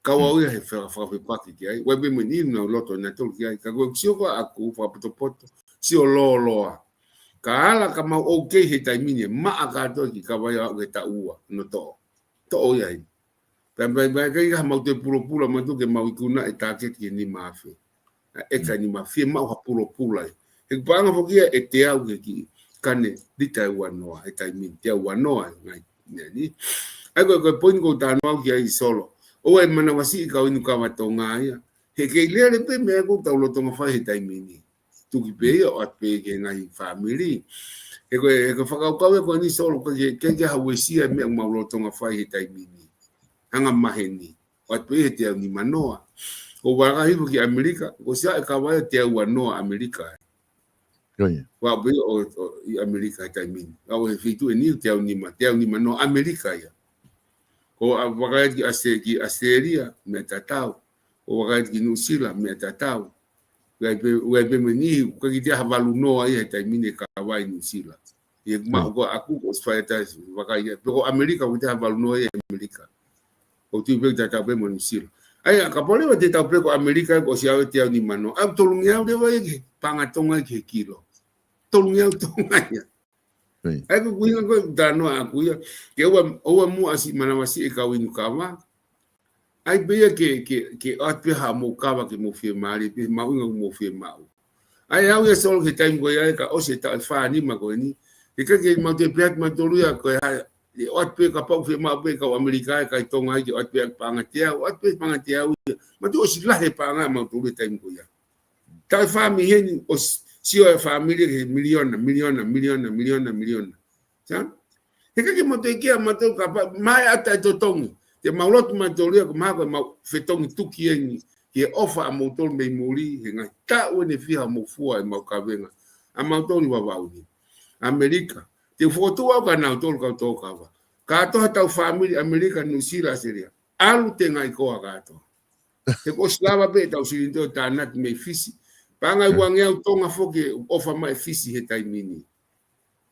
Kau ia he whakawhipaki ki ai. Wai bima ni na loto na tolu ki ai. Ka koe sio ka aku whapapoto. Sio loa. Ka ala ka mau okay he taimini. Maa katoa ki ka wai au ke ta ua. No to. To ia ai. Pai kai ka mau te pula matu ke mau ikuna e tāket ki ni maafe. E ka ni maafe mau ha pula ai. He panga fokia e te au ke ki. Kane di tai wanoa. E taimini. Te wanoa. Ngai. Ai koe poin ko tānu au ki ai solo. O e mana wasi ka inu ka watonga ia. He kei lere pe mea ko tau lotonga whai he taimini. Tuki pe ia o atpe ke ngai family. He koe whakaukau e koe ni solo ke hawesia mea mau lotonga whai he taimini. Hanga maheni. O atpe he te au ni manoa. Ko waka hipu ki Amerika. Ko sia e ka wai te au wanoa Amerika. Wa pe o i Amerika he taimini. Au he fitu e ni te au ni manoa Amerika ia. Ko wakait ki Australia me tatau o wakait ki New Zealand me tatau wai pe meni ko ki dia havalu no ai ta mine ka wai New Zealand e ma ko aku ko sfaita wakait ko America ko dia havalu no ai America o tu pe tatau pe New Zealand ai ka pole wa te tau pe ko America ko sia te ni mano am tolungia de wai ki pangatonga ki kilo tolungia tonga ya ai ko kuinga ko dano aku ya ke o mu asi manawasi e kawinu kama ai be ke atpe ha mo kava ke mo fie mari pe mau mo fie mau ai au ya sol ke time ko ya ka o se ta fa ni ma ko ni ke mau te pet ma tolu ya ko ya atpe ka pa fie mau pe ka Amerika ka tonga ai atpe pangatia ma tu o si la he panga ma tolu time ko ya ta fa mi hen o sio e família que miliona. Tá? E que motokia matou capa mai ata totongi. Te maulot matolia ko mako mau fetongi tukieni que ofa a motor me muri nga ta o ne fia mo fua e mau kavenga. A motor wa wauni. America. Te foto wa ka na tol ka to ka wa. Ka to ta família America no sila seria. Alu te ngai ko ka to. Te ko slava pe ta usilinto ta nat me fisi. Panga wang yau tonga foke ofa mai fisi he taimini.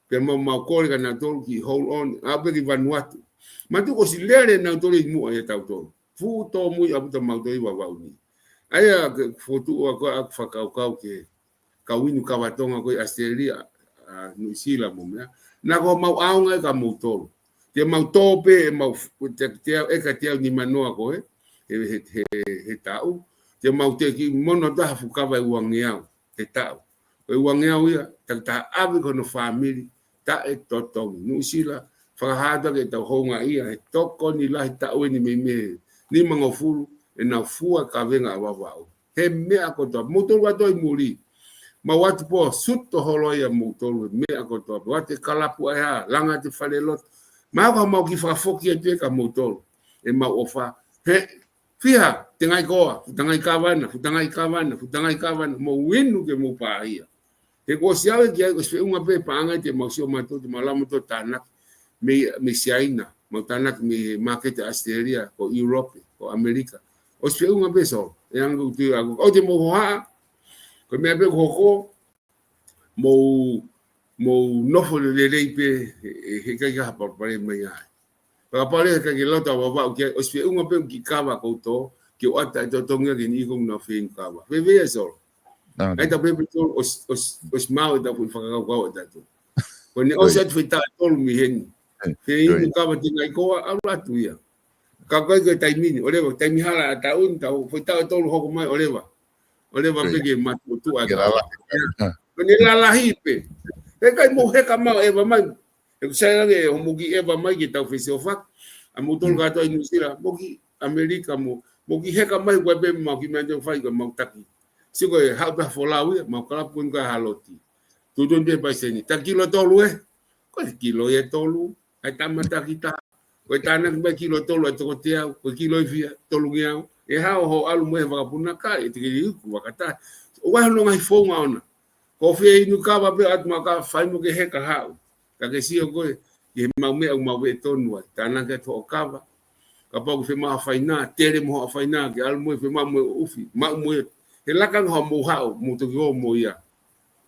Pe mau kore ka na tolu ki hold on. Ape ki Vanuatu. Ma tu ko si lere na tolu i mua e tau tolu. Fu to mui aputa mau toi wa wauni. Aya fotu o ko ak whakaukau ke kawinu kawatonga ko i Australia. New Zealand mo mea. Na ko mau aunga ka mau tolu. Te mau tope e mau e ka te au ni manoa ko he tau. Te mau te ki mono ta fukawa i wangeau te tau. O wangeau ia ta ave ko no family ta e totong New Zealand whakahata ke tau honga ia e toko ni lahi tau ni me ni mangofuru e na fua ka venga wawau. He mea kotoa motor wato i muri. Ma watu po suto holo ia motor mea kotoa. Wate kalapu ai langa te whalelot. Ma ka mau ki whakafoki e te ka motor. E mau ofa. He Fiha, tengai koa, futangai kawana, mo winu ke mo paia. Te ko siawe ki ai ko se unga pe paanga te mau sio mato te malamu to tanak me siaina, mau tanak me market Australia ko Europe ko Amerika. O se unga pe so, e anga tu ago. O te mo hoa, ko me pe ko mo nofo le leipe he kai ka pa pare mai ai. Kapale ka ke lota wa ke ospe unga pe ki kawa ko to ke o ata to tonga ke ni ko na fin kawa ve eso ai ta pe to os mau da fu fa ka to ko ni o set fita to mi hen ke ni kawa ti ngai ko ala tu ya ka ko ke taimini ole ba taimi hala ta un ta fita to ho ko mai ole ba pe ke matu tu aga ko ni la la hipe e kai mo he ka mau e ba mai saya lagi homogi eva mai kita ofisiofak amutol gato inusira mogi Amerika mogi heka mai webe mau ki menjo fai ko mau taki siko e hauta folawi mau kala pun ka haloti tudun be paseni takilo tolu ko kilo e tolu ai tamata kita ko tanak ba kilo tolu to tia ko kilo via tolu ngiau e hao ho alu mo va puna ka e tiki ku wakata wa no ngai fonga ona ko fe inu ka ba be atma ka fai mo ke heka hao ka sio ko e mau me tonu tana ke to kava ka pa ko fe ma faina tere mo faina ke al mo fe ma mo ufi ma mo e la kan ho mo ha mo to go mo ya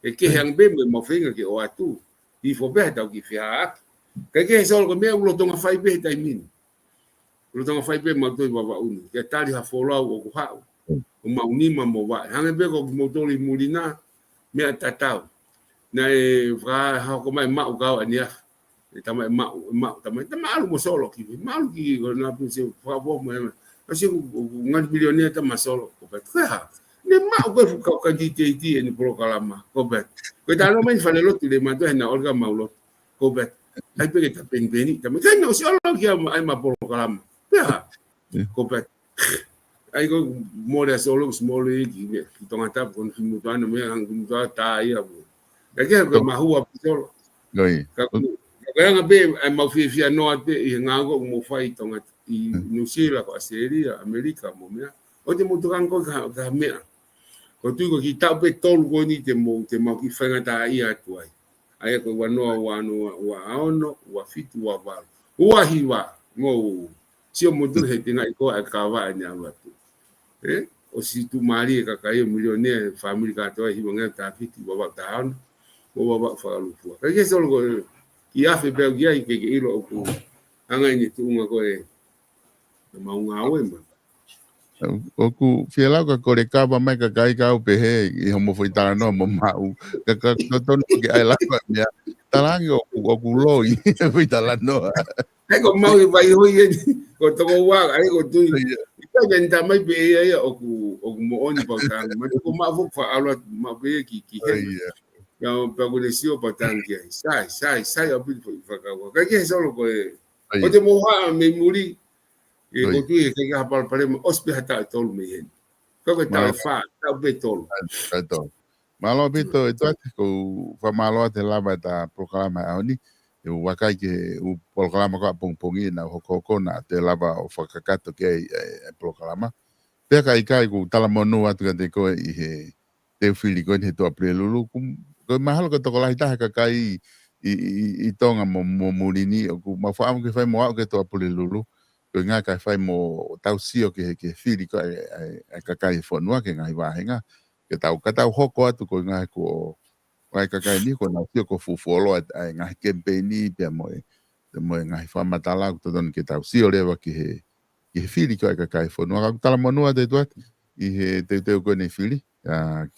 e ke hang be mo finga ke o atu i fo be ta ki fia ka ke so ko me lo tonga fai be ta min Lo tanga fai pe ma toi baba unu. Ke tali ha folau o ku hau. O maunima mo wa. Hange pe ko motori mulina me atatau. Na e fra ha ko mai ma ukau ania. E tama ma tama alu mo solo ki. Malu ki ko na pu se fra bo mo. Kasi ngal milioner tama solo ko pe. Ha. Ne ma ko fu ka di ti ni pro kalama ko pe. Ko ta no men fa le lotu le ma to na orga maulo ko pe. Ai pe ta penpeni tama kan no solo ki ai ma pro kalama. Ya. Ko pe. Ai ko mo de solo small ki tonga ta kon fimu to ana me ang to ta ia bo. Kaya ko mahua solo. Goi. Kaya nga be ai mau fi no ate I ngago mo fai tonga I New Zealand ko Australia America mo me. O te mo tukang ko ka me. Ko tu ko ki ta pe tol ko ni te mau ki fanga ta ia tu ai. Ai ko wa ono wa fitu wa va. Wa hiwa mo sio mutu he tinga iko akawa anya watu o si tu mari ka kai milioner family ka to hi bonga ta fiti baba taon o baba falu fu ka ke solo ko ia fe be ia ke ilo ku anga ni tu nga ko ma unga we ma o ku fiela ka kore ka ba mai ka kai ka pe he I homo foi tala no mo mau ka to ke ai la ya talangi o ku lo I foi tala no ai ko mau vai ho ye ko to ko wa ai ko tu ita jenta mai be ya o ku mo oni pa tang ma ko ma fu fa alo ma be ki ya pa ko le sio pa tang ki sai o bil fa ka ko ka ke solo ko o te mo ha me muri e ko tu e ka pa pa le ospe hata tol me hen ko ta fa ta be tol malo bito e ko fa malo te lava ta programa oni e wakai ke o programa ko pongpongi na hoko na te lava o whakakato ke e programa. Pea kai ku talamonu atu ka te koe I he te whiri koe he toa prelulu. Koe mahalo ka toko lahi taha ka kai I tonga mo murini o ku mawhaamu ke whai mo au ke toa prelulu. Koe ngā kai whai mo tau sio ke whiri koe e ka kai whanua ke ngai wāhenga. Ke tau katau hoko atu koe ngā ko Wai ka kai ni ko na tio ko fufolo ai ngai kempeni pe mo ngai fa matala ko don ke tau si ole wa ki he fili ko ka kai fo no ka tala monua de tuat I he te ko ne fili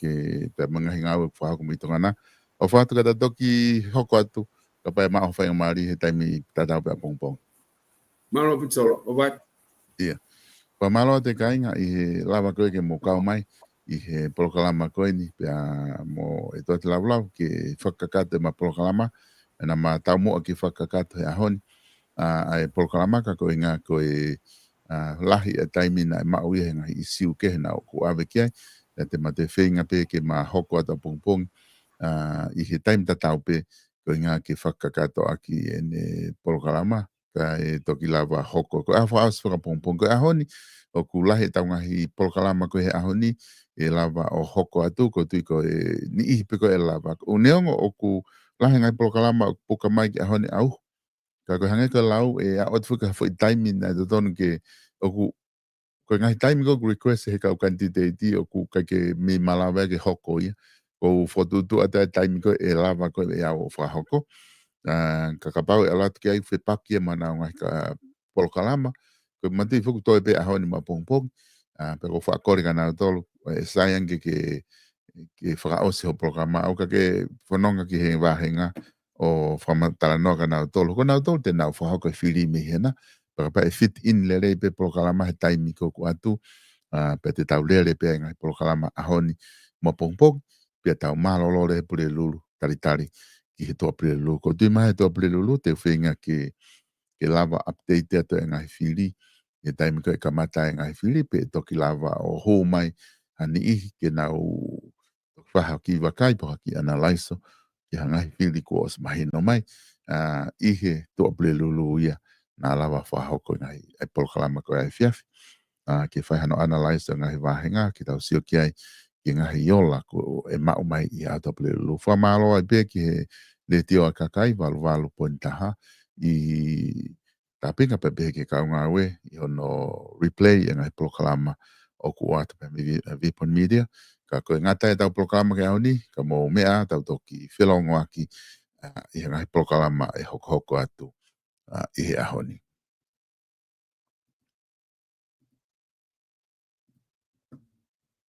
ke pe manga hinga o fa ko mi tongana o fa to ka toki hoko atu ka pa ma o fa mari he taimi tata pe pong malo pitsolo o va ia pa malo te kai nga I he lava ko ke mo ka mai I he programa koe ni pia mo e toa te lau ke whakakate ma programa e na ma tau mua ki whakakate he ahoni ai programa ka koe ngā koe lahi e taimina e mau I he ngahi I siu ke he na o ku awe kiai e te ma te whenga pe ke ma hoko ata pongpong I he taim tatau pe koe ngā ke whakakato aki e ne programa ka e toki lava hoko koe awha aus whakapongpong koe ahoni o ku lahi tau ngahi programa koe he ahoni e lava o hoko atu ko tui ko ni I pe ko e lava o neongo o ku lahi ngai polokalama o puka mai ki ahone au ka ko hange ka lau e a ot fuka foi timing na tonu ke o ku ko ngai timing ko request he ka candidate o ku ka ke me malava ke hoko ia ko fotu tu ata timing ko e lava ko e au fa hoko ka pau e lat ke ai fe pakia mana ngai ka polokalama ko mati fuku to pe ahone ma pong pero fa kore kana tolu e sayang ke whaka ose o programa au ka ke whanonga ki he wāhenga o whamatara no ka nau tolu. Ko nau tolu te nau whahoko e whiri me hena. Paka pa e fit in le rei pe programa he taimi ko ku atu. Pe te tau lere pe ngai programa ahoni mo pongpong. Pe tau malolo le pule lulu taritari ki he toa pule lulu. Ko tui mahe toa pule lulu te whenga ke lava update ato e ngai whiri. E taimi ko e kamata e ngai whiri pe toki lava o hou mai ani I ke nau whaha ki wakai poha ki analaiso ki hangai whiri ko os mahino mai I he toa ple lulu ia na lawa whahoko ngai e polokalama ko ai fiafi ke whaihano analaiso ngai wahenga ki tau sio ki ai ki ngai iola ko e mau mai I a toa ple lulu whamalo ai pe ki he le tio a kakai walu pointaha I tapinga pe ke kaunga we I ono replay e ngai polokalama o ku ata pe Vipon Media ka koe ngata e tau programa ke au ni ka mo mea tau toki whilongo aki I ngai programa e hoko atu I he ahoni.